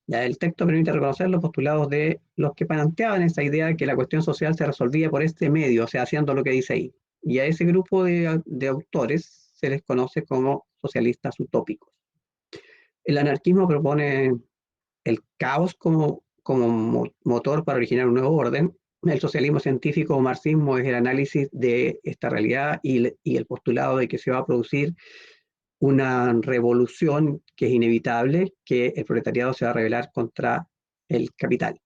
Ya el texto permite reconocer los postulados de los que planteaban esa idea de que la cuestión social se resolvía por este medio, o sea, haciendo lo que dice ahí. Y a ese grupo de autores se les conoce como socialistas utópicos. El anarquismo propone el caos como motor para originar un nuevo orden. El socialismo científico o marxismo es el análisis de esta realidad y el postulado de que se va a producir una revolución que es inevitable, que el proletariado se va a rebelar contra el capital.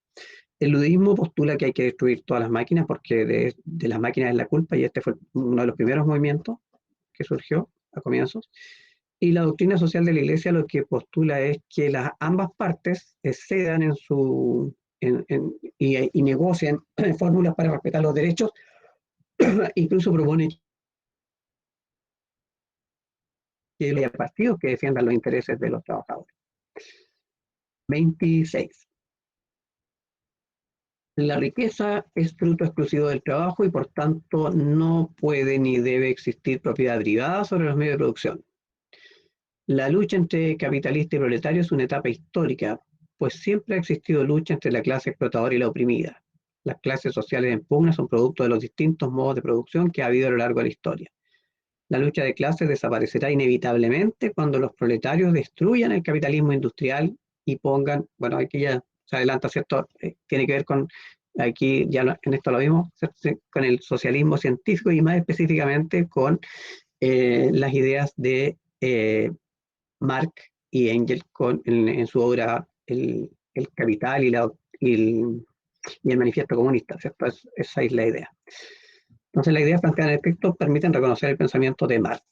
El ludismo postula que hay que destruir todas las máquinas porque de las máquinas es la culpa y este fue uno de los primeros movimientos que surgió a comienzos. Y la doctrina social de la Iglesia lo que postula es que ambas partes cedan y negocian fórmulas para respetar los derechos, incluso propone que haya partidos que defiendan los intereses de los trabajadores. 26. La riqueza es fruto exclusivo del trabajo y por tanto no puede ni debe existir propiedad privada sobre los medios de producción. La lucha entre capitalista y proletario es una etapa histórica, pues siempre ha existido lucha entre la clase explotadora y la oprimida. Las clases sociales en pugna son producto de los distintos modos de producción que ha habido a lo largo de la historia. La lucha de clases desaparecerá inevitablemente cuando los proletarios destruyan el capitalismo industrial y pongan, bueno, aquí ya se adelanta, ¿cierto? Tiene que ver con, aquí ya en esto lo vimos, ¿cierto? Con el socialismo científico y más específicamente con las ideas de Marx y Engels en su obra El Capital y el Manifiesto Comunista, ¿cierto? Esa es la idea. Entonces, las ideas planteadas en el texto permiten reconocer el pensamiento de Marx.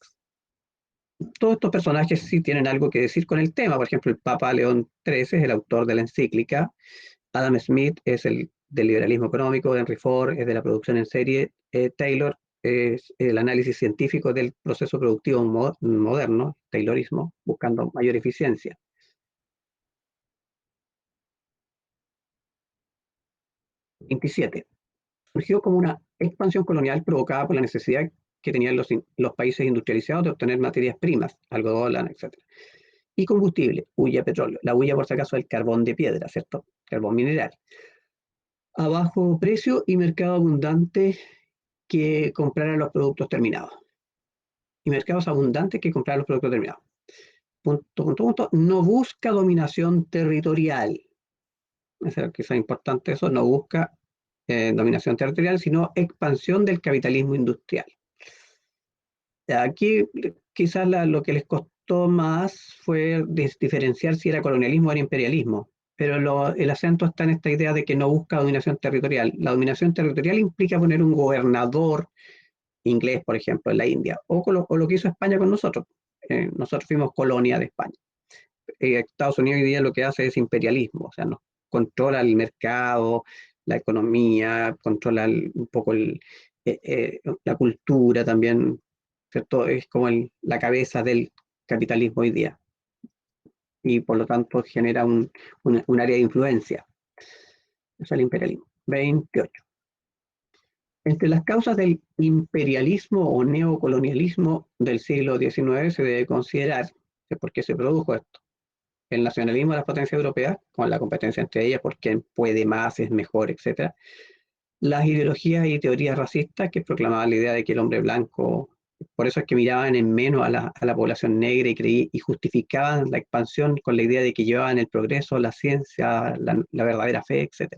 Todos estos personajes sí tienen algo que decir con el tema. Por ejemplo, el Papa León XIII es el autor de la encíclica, Adam Smith es el del liberalismo económico, Henry Ford es de la producción en serie, Taylor es el análisis científico del proceso productivo moderno, Taylorismo, buscando mayor eficiencia. (27) Surgió como una expansión colonial provocada por la necesidad que tenían los países industrializados de obtener materias primas, algodón, etc. Y combustible, hulla, petróleo. La hulla, por si acaso, es el carbón de piedra, ¿cierto? Carbón mineral. A bajo precio y mercado abundante que compraran los productos terminados. Y mercados abundantes que compraran los productos terminados. Punto. No busca dominación territorial. Quizá importante eso, no busca dominación territorial, sino expansión del capitalismo industrial. Aquí quizás lo que les costó más fue diferenciar si era colonialismo o era imperialismo, pero el acento está en esta idea de que no busca dominación territorial. La dominación territorial implica poner un gobernador inglés, por ejemplo, en la India, o lo que hizo España con nosotros. Nosotros fuimos colonia de España. Estados Unidos hoy día lo que hace es imperialismo, o sea, nos controla el mercado, la economía, controla un poco la cultura también, ¿cierto? Es como la cabeza del capitalismo hoy día y por lo tanto genera un área de influencia. Eso es el imperialismo. 28. Entre las causas del imperialismo o neocolonialismo del siglo XIX se debe considerar por qué se produjo esto. El nacionalismo de las potencias europeas, con la competencia entre ellas por quién puede más, es mejor, etc. Las ideologías y teorías racistas que proclamaban la idea de que el hombre blanco, por eso es que miraban en menos a la población negra y justificaban la expansión con la idea de que llevaban el progreso, la ciencia, la verdadera fe, etc.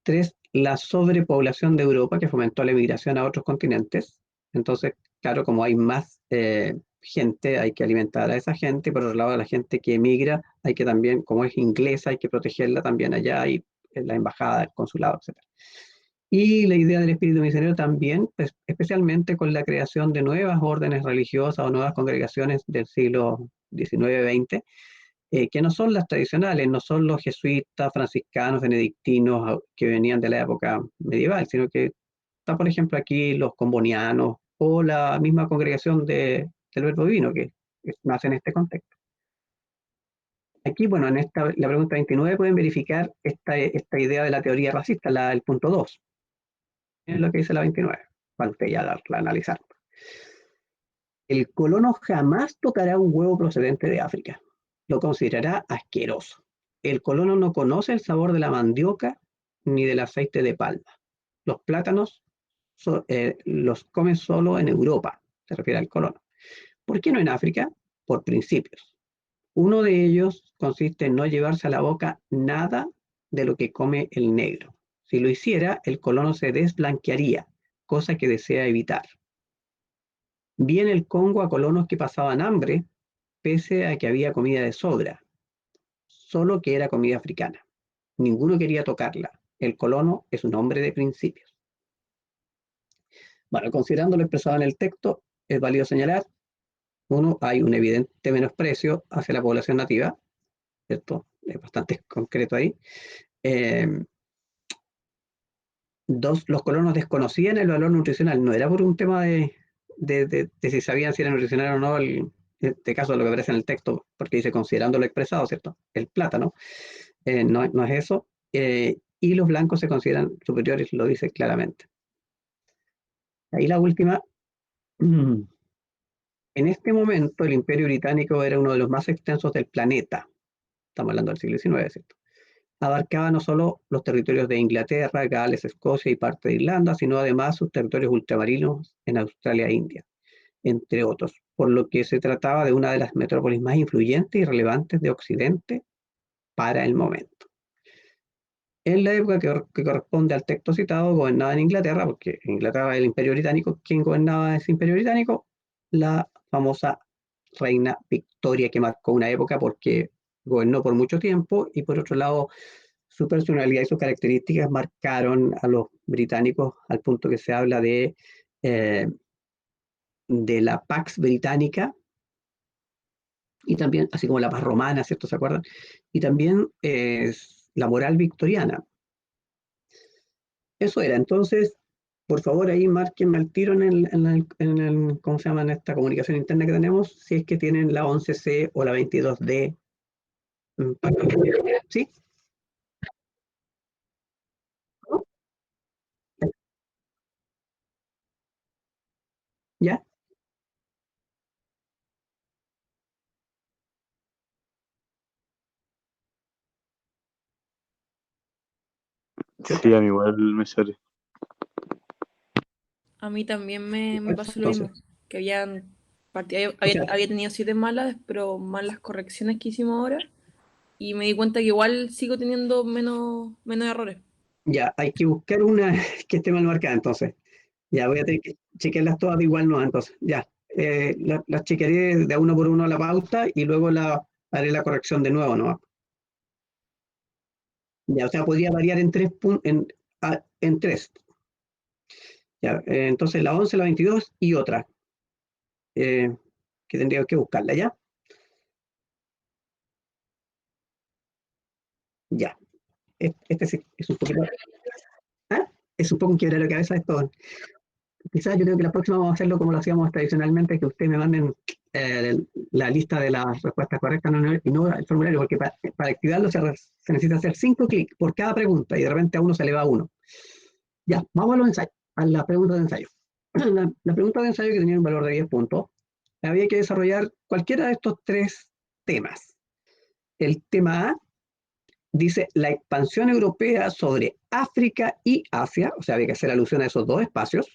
3. La sobrepoblación de Europa que fomentó la emigración a otros continentes. Entonces, claro, como hay más gente, hay que alimentar a esa gente, por otro lado, a la gente que emigra, hay que también, como es inglesa, hay que protegerla también allá, y en la embajada, el consulado, etc. Y la idea del espíritu misionero también, pues, especialmente con la creación de nuevas órdenes religiosas o nuevas congregaciones del siglo XIX-XX, que no son las tradicionales, no son los jesuitas, franciscanos, benedictinos que venían de la época medieval, sino que está, por ejemplo, aquí los combonianos o la misma congregación del Verbo Divino, que nace en este contexto. Aquí, bueno, en la pregunta 29 pueden verificar esta idea de la teoría racista, el punto 2. Es lo que dice la 29, para usted ya la analizar. El colono jamás tocará un huevo procedente de África. Lo considerará asqueroso. El colono no conoce el sabor de la mandioca ni del aceite de palma. Los plátanos los come solo en Europa, se refiere al colono. ¿Por qué no en África? Por principios. Uno de ellos consiste en no llevarse a la boca nada de lo que come el negro. Si lo hiciera, el colono se desblanquearía, cosa que desea evitar. Vi en el Congo a colonos que pasaban hambre, pese a que había comida de sobra, solo que era comida africana. Ninguno quería tocarla. El colono es un hombre de principios. Bueno, considerando lo expresado en el texto, es válido señalar, uno, hay un evidente menosprecio hacia la población nativa, ¿cierto? Es bastante concreto ahí. Dos, los colonos desconocían el valor nutricional, no era por un tema de si sabían si era nutricional o no en este caso lo que aparece en el texto, porque dice considerando lo expresado, ¿cierto? El plátano, no es eso, y los blancos se consideran superiores, lo dice claramente. Ahí la última, en este momento el Imperio Británico era uno de los más extensos del planeta, estamos hablando del siglo XIX, ¿cierto? Abarcaba no solo los territorios de Inglaterra, Gales, Escocia y parte de Irlanda, sino además sus territorios ultramarinos en Australia e India, entre otros, por lo que se trataba de una de las metrópolis más influyentes y relevantes de Occidente para el momento. En la época que corresponde al texto citado, gobernaba en Inglaterra, porque en Inglaterra el Imperio Británico, ¿quién gobernaba ese Imperio Británico? La famosa reina Victoria, que marcó una época porque gobernó por mucho tiempo, y por otro lado, su personalidad y sus características marcaron a los británicos al punto que se habla de la Pax Británica, y también, así como la paz romana, ¿cierto? ¿Se acuerdan? Y también la moral victoriana. Eso era. Entonces, por favor, ahí márquenme al tiro ¿cómo se llama? En esta comunicación interna que tenemos, si es que tienen la 11C o la 22D. ¿Sí? ¿Ya? Sí, a mí igual me sale. A mí también me pasó lo Entonces, mismo, que habían o sea, había tenido 7 malas, pero más las correcciones que hicimos ahora, y me di cuenta que igual sigo teniendo menos errores. ya, hay que buscar una que esté mal marcada, entonces. Ya, voy a tener que chequearlas todas de igual no, entonces. Ya, las chequearé de a uno por uno a la pauta y luego haré la corrección de nuevo, ¿no? Ya, o sea, podría variar en tres puntos, en tres. Ya, entonces la 11, la 22 y otra, eh, que tendría que buscarla, ¿ya? Ya. Este sí, es un poquito, ¿ah? Es un poco un quiebre de cabeza esto. Quizás yo creo que la próxima vamos a hacerlo como lo hacíamos tradicionalmente, que ustedes me manden la lista de las respuestas correctas y no el formulario, porque para activarlo se necesita hacer 5 clics por cada pregunta y de repente a uno se le va uno. Ya, vamos a los ensayos, a la pregunta de ensayo. La pregunta de ensayo, que tenía un valor de 10 puntos, había que desarrollar cualquiera de estos tres temas. El tema A dice la expansión europea sobre África y Asia, o sea, había que hacer alusión a esos dos espacios.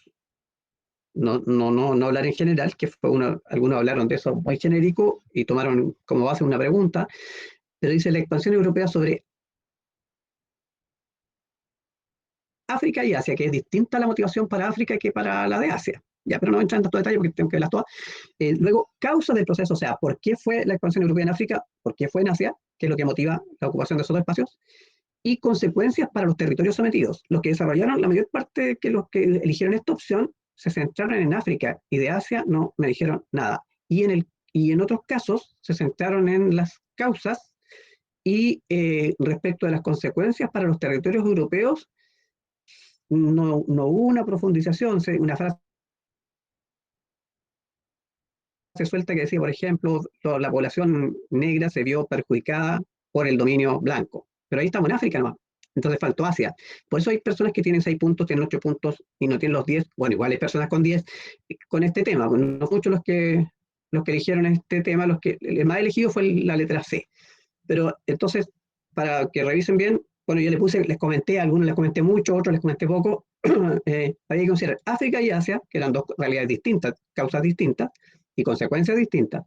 No hablar en general, que fue algunos hablaron de eso muy genérico y tomaron como base una pregunta, pero dice la expansión europea sobre África y Asia, que es distinta la motivación para África que para la de Asia. Ya, pero no entra en tanto detalle porque tengo que verlas todas. Luego, causas del proceso, o sea, ¿por qué fue la expansión europea en África? ¿Por qué fue en Asia? ¿Qué es lo que motiva la ocupación de esos dos espacios? Y consecuencias para los territorios sometidos. Los que desarrollaron, la mayor parte de los que eligieron esta opción se centraron en África y de Asia no me dijeron nada. Y en otros casos se centraron en las causas y respecto de las consecuencias para los territorios europeos no hubo una profundización, una frase suelta que decía, por ejemplo, la población negra se vio perjudicada por el dominio blanco. Pero ahí estamos en África nomás. Entonces faltó Asia. Por eso hay personas que tienen 6 puntos, tienen 8 puntos y no tienen los 10. Bueno, igual hay personas con 10 con este tema. No muchos los que eligieron este tema, el más elegido fue la letra C. Pero entonces, para que revisen bien, bueno, yo les comenté, a algunos les comenté mucho, a otros les comenté poco, había que considerar África y Asia, que eran dos realidades distintas, causas distintas y consecuencias distintas.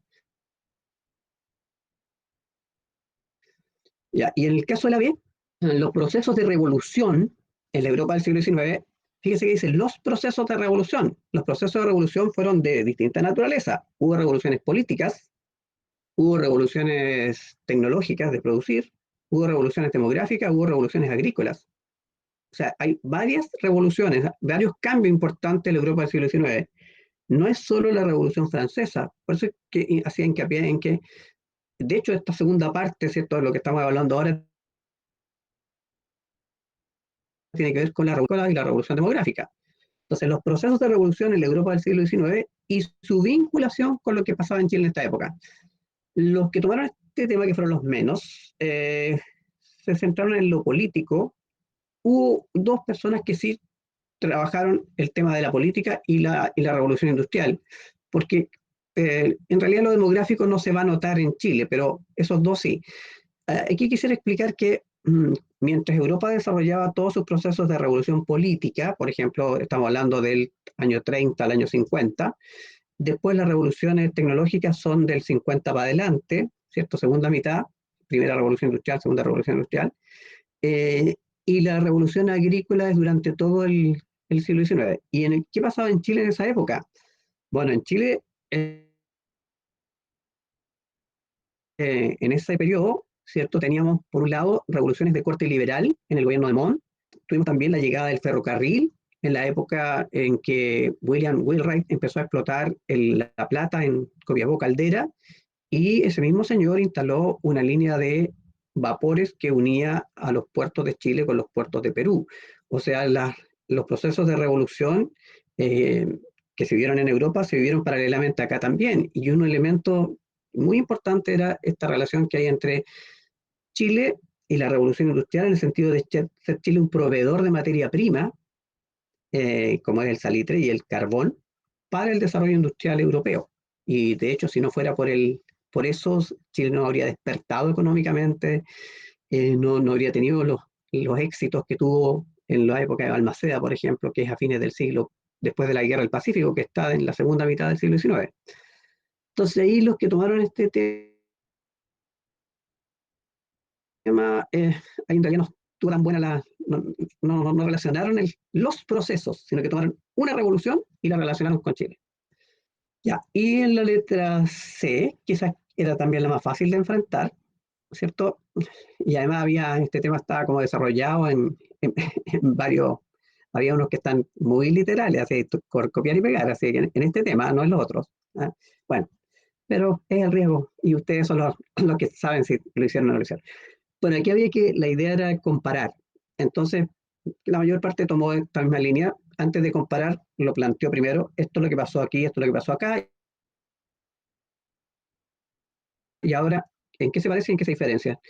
Ya, y en el caso de la B, los procesos de revolución en la Europa del siglo XIX, fíjese que dice los procesos de revolución. Los procesos de revolución fueron de distinta naturaleza. Hubo revoluciones políticas, hubo revoluciones tecnológicas de producir, hubo revoluciones demográficas, hubo revoluciones agrícolas. O sea, hay varias revoluciones, varios cambios importantes en la Europa del siglo XIX. No es solo la Revolución Francesa, por eso es que hacía hincapié en que, de hecho, esta segunda parte, ¿cierto?, de lo que estamos hablando ahora, tiene que ver con la revolución y la revolución demográfica. Entonces, los procesos de revolución en la Europa del siglo XIX y su vinculación con lo que pasaba en Chile en esta época. Los que tomaron este tema, que fueron los menos, se centraron en lo político. Hubo dos personas que sí trabajaron el tema de la política y la revolución industrial, porque en realidad lo demográfico no se va a notar en Chile, pero esos dos sí. Aquí quisiera explicar que mientras Europa desarrollaba todos sus procesos de revolución política, por ejemplo, estamos hablando del año 30 al año 50, después las revoluciones tecnológicas son del 50 para adelante, ¿cierto? Segunda mitad, primera revolución industrial, segunda revolución industrial, eh, y la revolución agrícola es durante todo el siglo XIX. ¿Y qué pasaba en Chile en esa época? Bueno, en Chile, en ese periodo, ¿cierto? Teníamos, por un lado, revoluciones de corte liberal en el gobierno de Montt. Tuvimos también la llegada del ferrocarril en la época en que William Wheelwright empezó a explotar la plata en Copiapó Caldera, y ese mismo señor instaló una línea de vapores que unía a los puertos de Chile con los puertos de Perú. O sea, los procesos de revolución eh, que se vieron en Europa se vivieron paralelamente acá también. Y un elemento muy importante era esta relación que hay entre Chile y la revolución industrial, en el sentido de ser Chile un proveedor de materia prima, como es el salitre y el carbón, para el desarrollo industrial europeo. Y de hecho, si no fuera por eso, Chile no habría despertado económicamente, no habría tenido los éxitos que tuvo en la época de Balmaceda, por ejemplo, que es a fines del siglo, después de la Guerra del Pacífico, que está en la segunda mitad del siglo XIX. Entonces ahí los que tomaron este tema, ahí en realidad no estuvo tan buena no relacionaron los procesos, sino que tomaron una revolución y la relacionaron con Chile. Ya, y en la letra C, quizás era también la más fácil de enfrentar, ¿cierto? Y además este tema estaba como desarrollado en varios, había unos que están muy literales, así, copiar y pegar, así que en este tema, no en los otros. ¿Ah? Bueno, pero es el riesgo, y ustedes son los que saben si lo hicieron o no lo hicieron. Bueno, aquí la idea era comparar. Entonces, la mayor parte tomó esta misma línea. Antes de comparar, lo planteó primero, esto es lo que pasó aquí, esto es lo que pasó acá, y ahora, ¿en qué se parece y en qué se diferencia?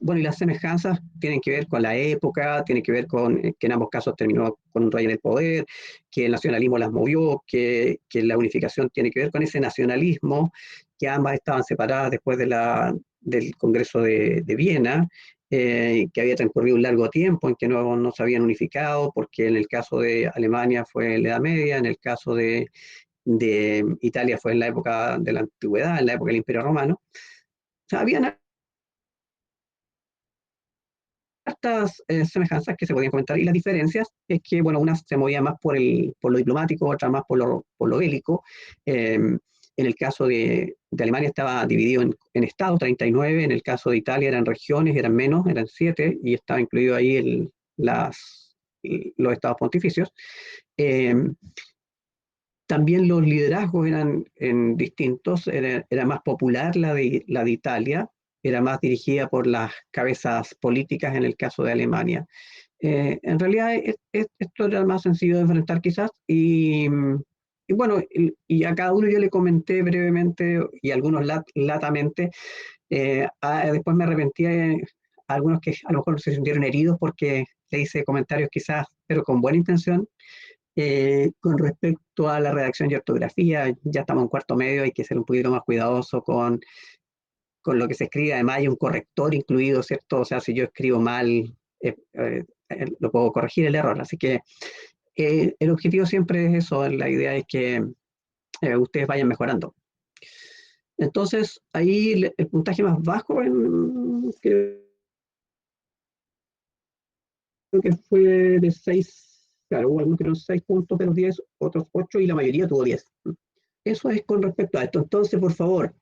Bueno, y las semejanzas tienen que ver con la época, tienen que ver con que en ambos casos terminó con un rey en el poder, que el nacionalismo las movió, que la unificación tiene que ver con ese nacionalismo, que ambas estaban separadas después del Congreso de Viena, que había transcurrido un largo tiempo en que no se habían unificado, porque en el caso de Alemania fue en la Edad Media, en el caso de Italia fue en la época de la antigüedad, en la época del Imperio Romano. O sea, habían hartas semejanzas que se podían comentar, y las diferencias es que, bueno, una se movía más por lo diplomático, otra más por lo bélico. En el caso de Alemania estaba dividido en estados, 39, en el caso de Italia eran regiones, eran menos, eran 7, y estaba incluido ahí los estados pontificios. Eh, También los liderazgos eran distintos, era más popular la de Italia, era más dirigida por las cabezas políticas en el caso de Alemania. En realidad esto era más sencillo de enfrentar quizás, y bueno, y a cada uno yo le comenté brevemente y algunos latamente. Después me arrepentí, a algunos que a lo mejor se sintieron heridos porque le hice comentarios quizás, pero con buena intención. Con respecto a la redacción y ortografía, ya estamos en cuarto medio, hay que ser un poquito más cuidadoso con lo que se escribe. Además hay un corrector incluido, ¿cierto? O sea, si yo escribo mal, lo puedo corregir el error. Así que el objetivo siempre es eso, la idea es que ustedes vayan mejorando. Entonces, ahí el puntaje más bajo, creo que fue de 6, claro, hubo algunos que eran 6 puntos de los 10, otros 8, y la mayoría tuvo 10. Eso es con respecto a esto. Entonces, por favor,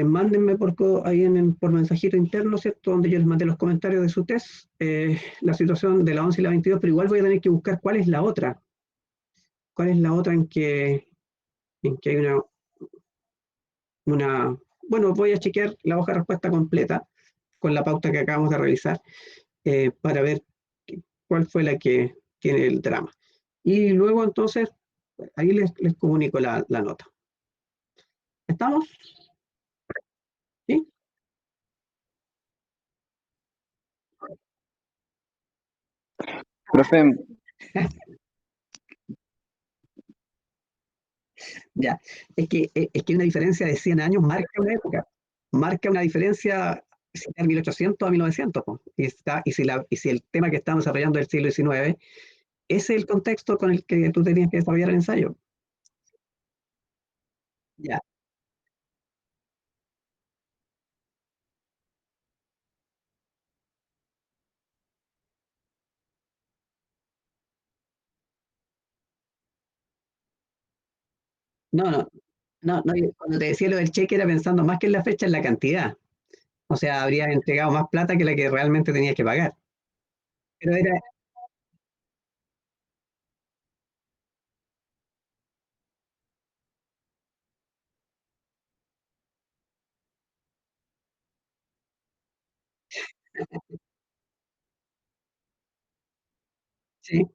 mándenme por mensajito interno, ¿cierto? Donde yo les mandé los comentarios de su test, la situación de la 11 y la 22, pero igual voy a tener que buscar cuál es la otra. ¿Cuál es la otra en que hay bueno, voy a chequear la hoja de respuesta completa con la pauta que acabamos de revisar, para ver cuál fue la que tiene el drama. y luego entonces ahí les comunico la nota. ¿Estamos? ¿Sí? Profe, Ya, es que una diferencia de 100 años marca una época, marca una diferencia de 1800 a 1900, po. Y si el tema que estamos desarrollando es el siglo XIX, ese es el contexto con el que tú tenías que desarrollar el ensayo. Ya, no, cuando te decía lo del cheque era pensando más que en la fecha, en la cantidad. O sea, habrías entregado más plata que la que realmente tenías que pagar. Pero era, sí,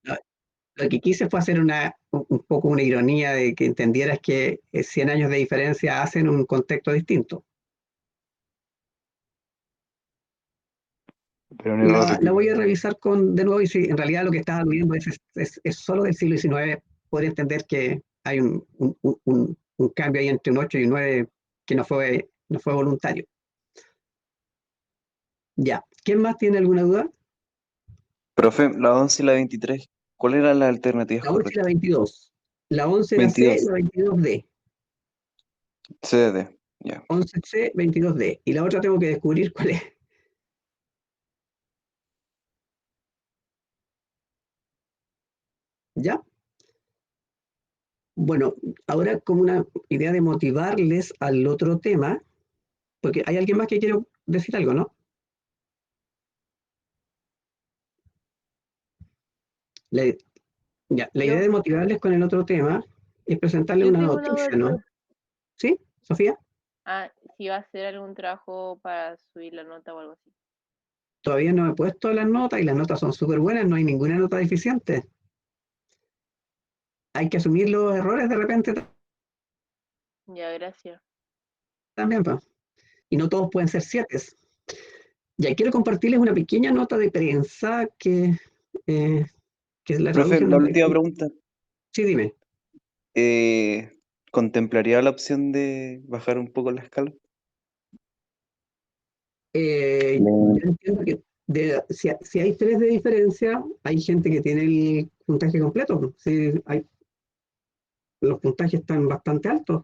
lo, lo que quise fue hacer un poco una ironía de que entendieras que 100 años de diferencia hacen un contexto distinto. Pero no iba a La repetir. voy a revisar de nuevo y si en realidad lo que estaba viendo es solo del siglo XIX, podría entender que hay un cambio ahí entre un 8 y un 9 que no fue voluntario. Ya, ¿quién más tiene alguna duda? profe, la 11 y la 23, ¿cuáles eran las alternativas La 11 y la correctas? 22. La 11 era C, 22, la 22D. CD, ya. 11C, 22D. Y la otra tengo que descubrir cuál es. ¿Ya? Bueno, ahora como una idea de motivarles al otro tema, porque hay alguien más que quiere decir algo, ¿no? La, ya, la idea Yo, de motivarles con el otro tema es presentarles yo una tengo una noticia, duda. ¿no? ¿Sí, Sofía? Si va a hacer algún trabajo para subir la nota o algo así. Todavía no he puesto las notas y las notas son súper buenas, no hay ninguna nota deficiente. Hay que asumir los errores de repente Ya, gracias. también, pues. Y no todos pueden ser 7. Ya quiero compartirles una pequeña nota de prensa eh, que la Profe, la traducen. última pregunta. Sí, dime. eh, ¿Contemplaría la opción de bajar un poco la escala? Yo entiendo que si hay 3 de diferencia, hay gente que tiene el puntaje completo, pues. Sí, los puntajes están bastante altos.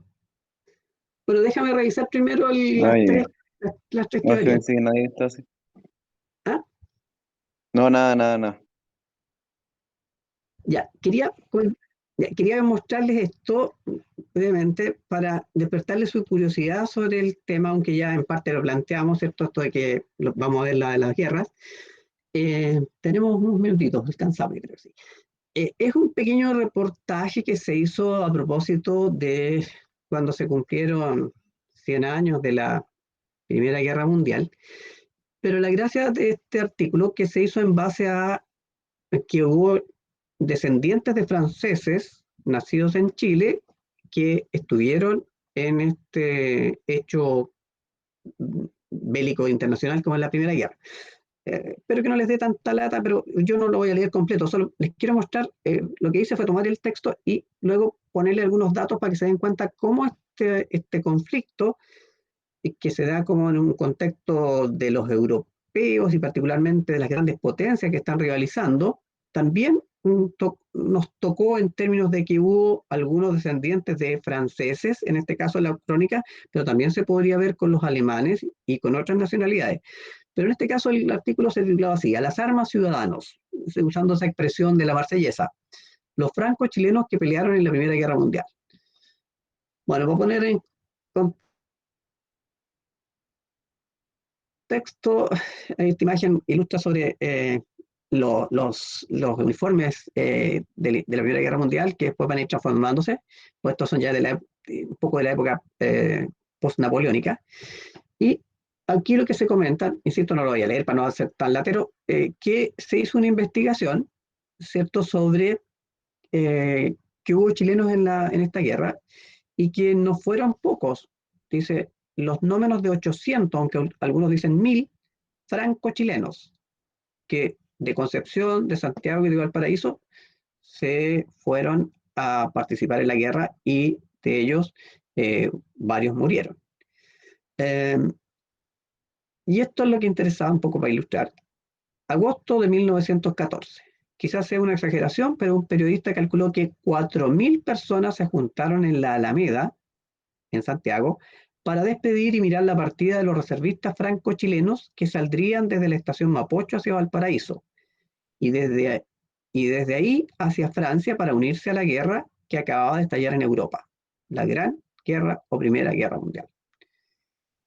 Pero déjame revisar primero No, las tres no, es que teorías. pensé que nadie está así. ¿Ah? No, nada, nada, nada. Ya, quería mostrarles esto brevemente para despertarles su curiosidad sobre el tema, aunque ya en parte lo planteamos, ¿cierto? Esto de que vamos a ver la de las guerras. Tenemos unos minutitos, alcanzable, creo que sí. Es un pequeño reportaje que se hizo a propósito de cuando se cumplieron 100 años de la Primera Guerra Mundial, pero la gracia de este artículo que se hizo en base a que hubo descendientes de franceses nacidos en Chile que estuvieron en este hecho bélico internacional como es la Primera Guerra. Espero que no les dé tanta lata, pero yo no lo voy a leer completo, solo les quiero mostrar, lo que hice fue tomar el texto y luego ponerle algunos datos para que se den cuenta cómo este conflicto, que se da como en un contexto de los europeos y particularmente de las grandes potencias que están rivalizando, también nos tocó en términos de que hubo algunos descendientes de franceses, en este caso en la crónica, pero también se podría ver con los alemanes y con otras nacionalidades. Pero en este caso el artículo se titulaba así: a las armas ciudadanos, usando esa expresión de la Marsellesa, los francos chilenos que pelearon en la Primera Guerra Mundial. Bueno, voy a poner en contexto, esta imagen ilustra sobre los uniformes de la Primera Guerra Mundial que después van a ir transformándose, pues estos son ya un poco de la época post-napoleónica. Y aquí lo que se comenta, insisto, no lo voy a leer para no ser tan latero, que se hizo una investigación, ¿cierto?, sobre que hubo chilenos en esta guerra y que no fueron pocos. Dice, los no menos de 800, aunque algunos dicen 1000, franco-chilenos, que de Concepción, de Santiago y de Valparaíso se fueron a participar en la guerra y de ellos varios murieron. Y esto es lo que interesaba un poco para ilustrar. Agosto de 1914. Quizás sea una exageración, pero un periodista calculó que 4.000 personas se juntaron en la Alameda, en Santiago, para despedir y mirar la partida de los reservistas franco-chilenos que saldrían desde la estación Mapocho hacia Valparaíso y desde ahí hacia Francia para unirse a la guerra que acababa de estallar en Europa, la Gran Guerra o Primera Guerra Mundial.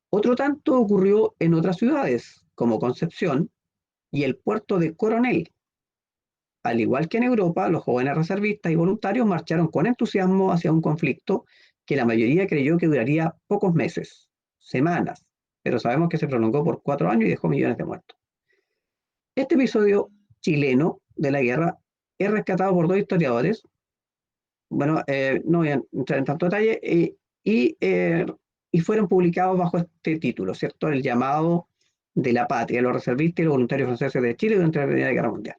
Otro tanto ocurrió en otras ciudades, como Concepción y el puerto de Coronel. Al igual que en Europa, los jóvenes reservistas y voluntarios marcharon con entusiasmo hacia un conflicto que la mayoría creyó que duraría pocos meses, semanas, pero sabemos que se prolongó por 4 años y dejó millones de muertos. Este episodio chileno de la guerra es rescatado por 2 historiadores. Bueno, no voy a entrar en tanto detalle, y fueron publicados bajo este título, ¿cierto? El llamado de la patria, los reservistas y los voluntarios franceses de Chile durante la Primera Guerra Mundial.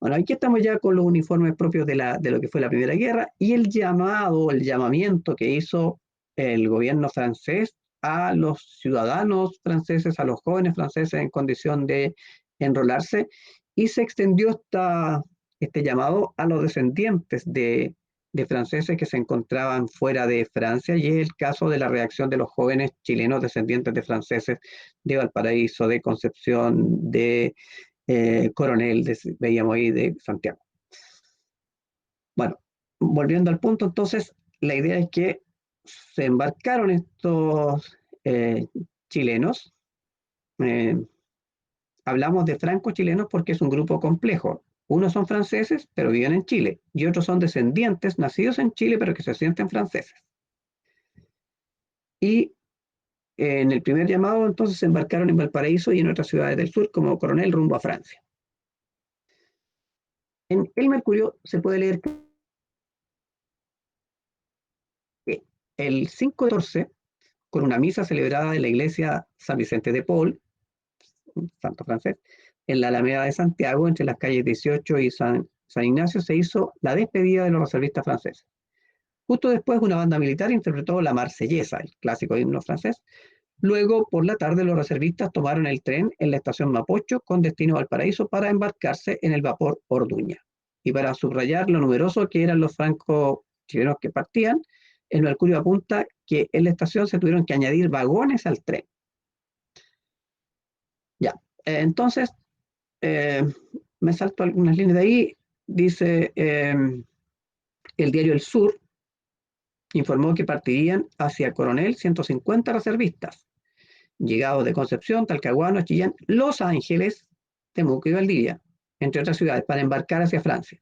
Bueno, aquí estamos ya con los uniformes propios de lo que fue la Primera Guerra y el llamamiento que hizo el gobierno francés a los ciudadanos franceses, a los jóvenes franceses en condición de enrolarse, y se extendió este llamado a los descendientes de franceses que se encontraban fuera de Francia, y es el caso de la reacción de los jóvenes chilenos descendientes de franceses de Valparaíso, de Concepción, de Coronel, veíamos ahí, de Santiago. Bueno, volviendo al punto, entonces, la idea es que se embarcaron estos chilenos. Hablamos de franco-chilenos porque es un grupo complejo. Unos son franceses, pero viven en Chile, y otros son descendientes, nacidos en Chile, pero que se sienten franceses. Y en el primer llamado, entonces, se embarcaron en Valparaíso y en otras ciudades del sur, como Coronel, rumbo a Francia. En El Mercurio se puede leer que el 5 de 14, con una misa celebrada en la iglesia San Vicente de Paul, un santo francés, en la Alameda de Santiago, entre las calles 18 y San Ignacio, se hizo la despedida de los reservistas franceses. Justo después, una banda militar interpretó la Marsellesa, el clásico himno francés. Luego, por la tarde, los reservistas tomaron el tren en la estación Mapocho con destino a Valparaíso para embarcarse en el vapor Orduña. Y para subrayar lo numeroso que eran los franco-chilenos que partían, el Mercurio apunta que en la estación se tuvieron que añadir vagones al tren. Ya, entonces, me salto algunas líneas de ahí. Dice, el diario El Sur informó que partirían hacia Coronel 150 reservistas, llegados de Concepción, Talcahuano, Chillán, Los Ángeles, Temuco y Valdivia, entre otras ciudades, para embarcar hacia Francia,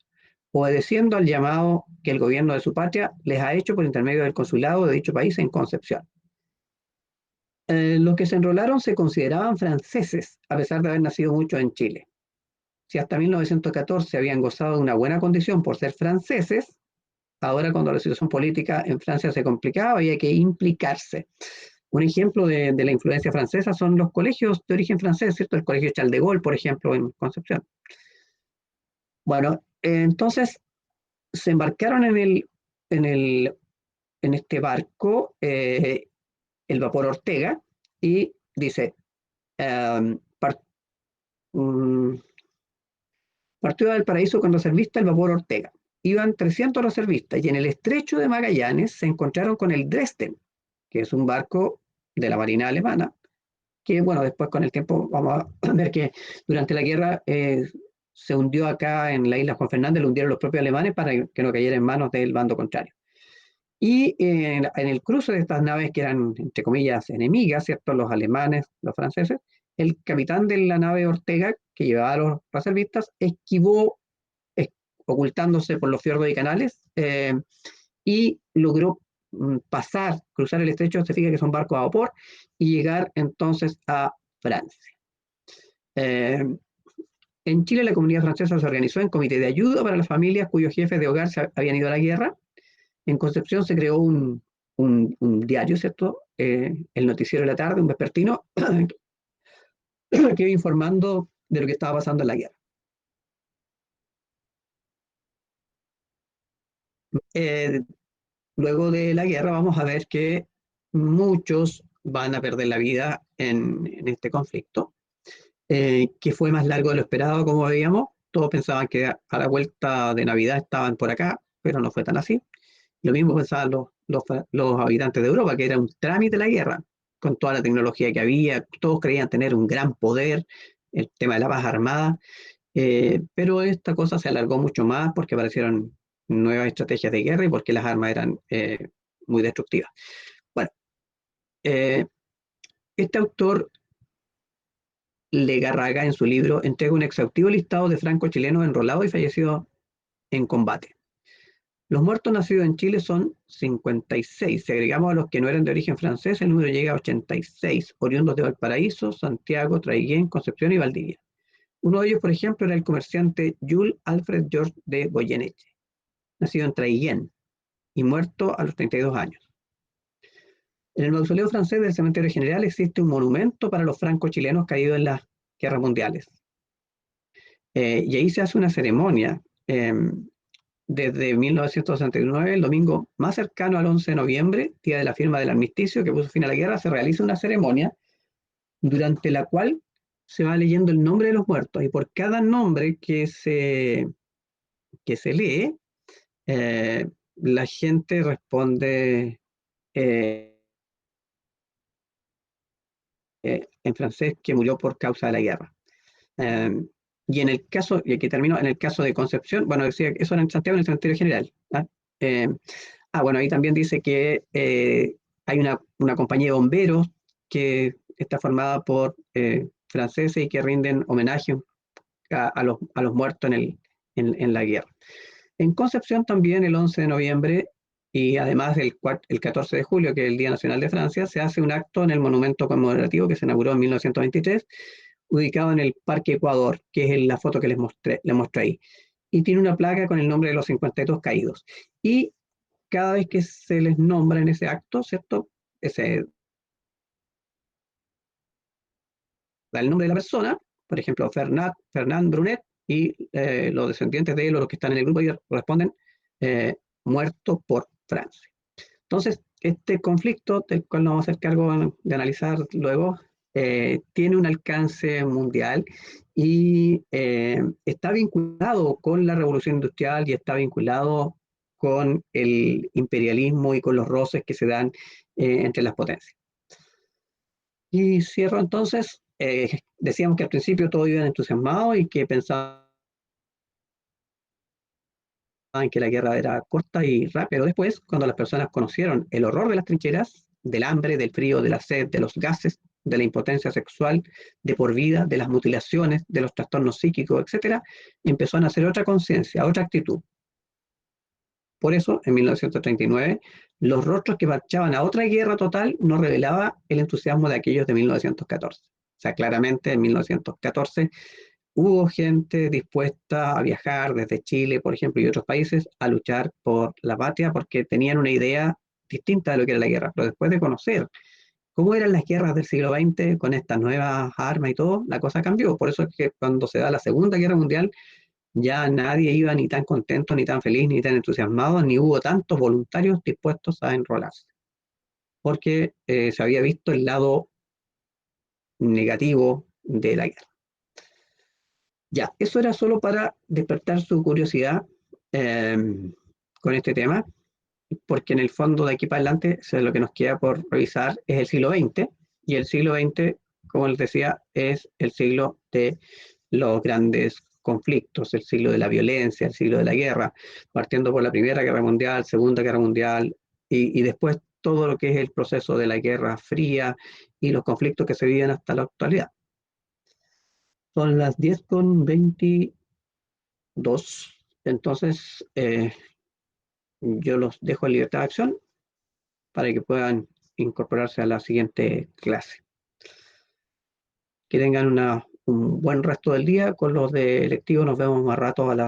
obedeciendo al llamado que el gobierno de su patria les ha hecho por intermedio del consulado de dicho país en Concepción. Los que se enrolaron se consideraban franceses, a pesar de haber nacido muchos en Chile. Si hasta 1914 habían gozado de una buena condición por ser franceses, ahora cuando la situación política en Francia se complicaba, había que implicarse. Un ejemplo de la influencia francesa son los colegios de origen francés, ¿cierto? El colegio Charles de Gaulle, por ejemplo, en Concepción. Bueno, entonces se embarcaron en este barco, el vapor Ortega, y dice, partió del Valparaíso con reservista el vapor Ortega. Iban 300 reservistas y en el estrecho de Magallanes se encontraron con el Dresden, que es un barco de la Marina alemana, que bueno, después con el tiempo vamos a ver que durante la guerra se hundió acá en la isla Juan Fernández, lo hundieron los propios alemanes para que no cayera en manos del bando contrario. Y en el cruce de estas naves que eran, entre comillas, enemigas, ¿cierto? Los alemanes, los franceses, el capitán de la nave Ortega, que llevaba a los reservistas, esquivó, ocultándose por los fiordos y canales, y logró cruzar el estrecho, se fija que son barcos a vapor, y llegar entonces a Francia. En Chile la comunidad francesa se organizó en comité de ayuda para las familias cuyos jefes de hogar habían ido a la guerra. En Concepción se creó un diario, ¿cierto? El Noticiero de la Tarde, un vespertino, que iba informando de lo que estaba pasando en la guerra. Luego de la guerra vamos a ver que muchos van a perder la vida en este conflicto, que fue más largo de lo esperado, como veíamos. Todos pensaban que a la vuelta de Navidad estaban por acá, pero no fue tan así. Lo mismo pensaban los habitantes de Europa, que era un trámite la guerra, con toda la tecnología que había. Todos creían tener un gran poder, el tema de la paz armada, pero esta cosa se alargó mucho más porque aparecieron nuevas estrategias de guerra y porque las armas eran muy destructivas. Bueno, este autor Legarraga en su libro entrega un exhaustivo listado de franco-chilenos enrolados y fallecidos en combate. Los muertos nacidos en Chile son 56. Si agregamos a los que no eran de origen francés, el número llega a 86, oriundos de Valparaíso, Santiago, Traiguén, Concepción y Valdivia. Uno de ellos, por ejemplo, era el comerciante Jules Alfred George de Goyeneche, nacido en Traiguén y muerto a los 32 años. En el mausoleo francés del Cementerio General existe un monumento para los franco-chilenos caídos en las guerras mundiales. Y ahí se hace una ceremonia desde 1969, el domingo más cercano al 11 de noviembre, día de la firma del armisticio que puso fin a la guerra, se realiza una ceremonia durante la cual se va leyendo el nombre de los muertos, y por cada nombre que se lee, la gente responde en francés que murió por causa de la guerra. Y en el caso, y aquí termino, en el caso de Concepción, bueno, decía que eso era en Santiago, en el Cementerio General. Bueno, ahí también dice que hay una compañía de bomberos que está formada por franceses y que rinden homenaje a los muertos en la guerra. En Concepción también el 11 de noviembre y además el 14 de julio, que es el Día Nacional de Francia, se hace un acto en el monumento conmemorativo que se inauguró en 1923, ubicado en el Parque Ecuador, que es la foto que les mostré ahí. Y tiene una placa con el nombre de los 52 caídos. Y cada vez que se les nombra en ese acto, ¿cierto? Se da el nombre de la persona, por ejemplo, Fernand Brunet, y los descendientes de él o los que están en el grupo responden muerto por Francia. Entonces, este conflicto, del cual nos vamos a hacer cargo de analizar luego, tiene un alcance mundial y está vinculado con la revolución industrial y está vinculado con el imperialismo y con los roces que se dan entre las potencias. Y cierro entonces, decíamos que al principio todos iban entusiasmados y que pensaban que la guerra era corta y rápida, pero después, cuando las personas conocieron el horror de las trincheras, del hambre, del frío, de la sed, de los gases, de la impotencia sexual, de por vida, de las mutilaciones, de los trastornos psíquicos, etc., empezó a nacer otra conciencia, otra actitud. Por eso, en 1939, los rostros que marchaban a otra guerra total no revelaba el entusiasmo de aquellos de 1914. O sea, claramente en 1914 hubo gente dispuesta a viajar desde Chile, por ejemplo, y otros países a luchar por la patria porque tenían una idea distinta de lo que era la guerra. Pero después de conocer cómo eran las guerras del siglo XX con estas nuevas armas y todo, la cosa cambió. Por eso es que cuando se da la Segunda Guerra Mundial, ya nadie iba ni tan contento, ni tan feliz, ni tan entusiasmado, ni hubo tantos voluntarios dispuestos a enrolarse. Porque se había visto el lado negativo de la guerra. Ya, eso era solo para despertar su curiosidad con este tema, porque en el fondo de aquí para adelante lo que nos queda por revisar es el siglo XX, y el siglo XX, como les decía, es el siglo de los grandes conflictos, el siglo de la violencia, el siglo de la guerra, partiendo por la Primera Guerra Mundial, Segunda Guerra Mundial, y después todo lo que es el proceso de la Guerra Fría y los conflictos que se viven hasta la actualidad. Son las 10:22, entonces yo los dejo en libertad de acción para que puedan incorporarse a la siguiente clase. Que tengan un buen resto del día. Con los de electivo nos vemos más rato a la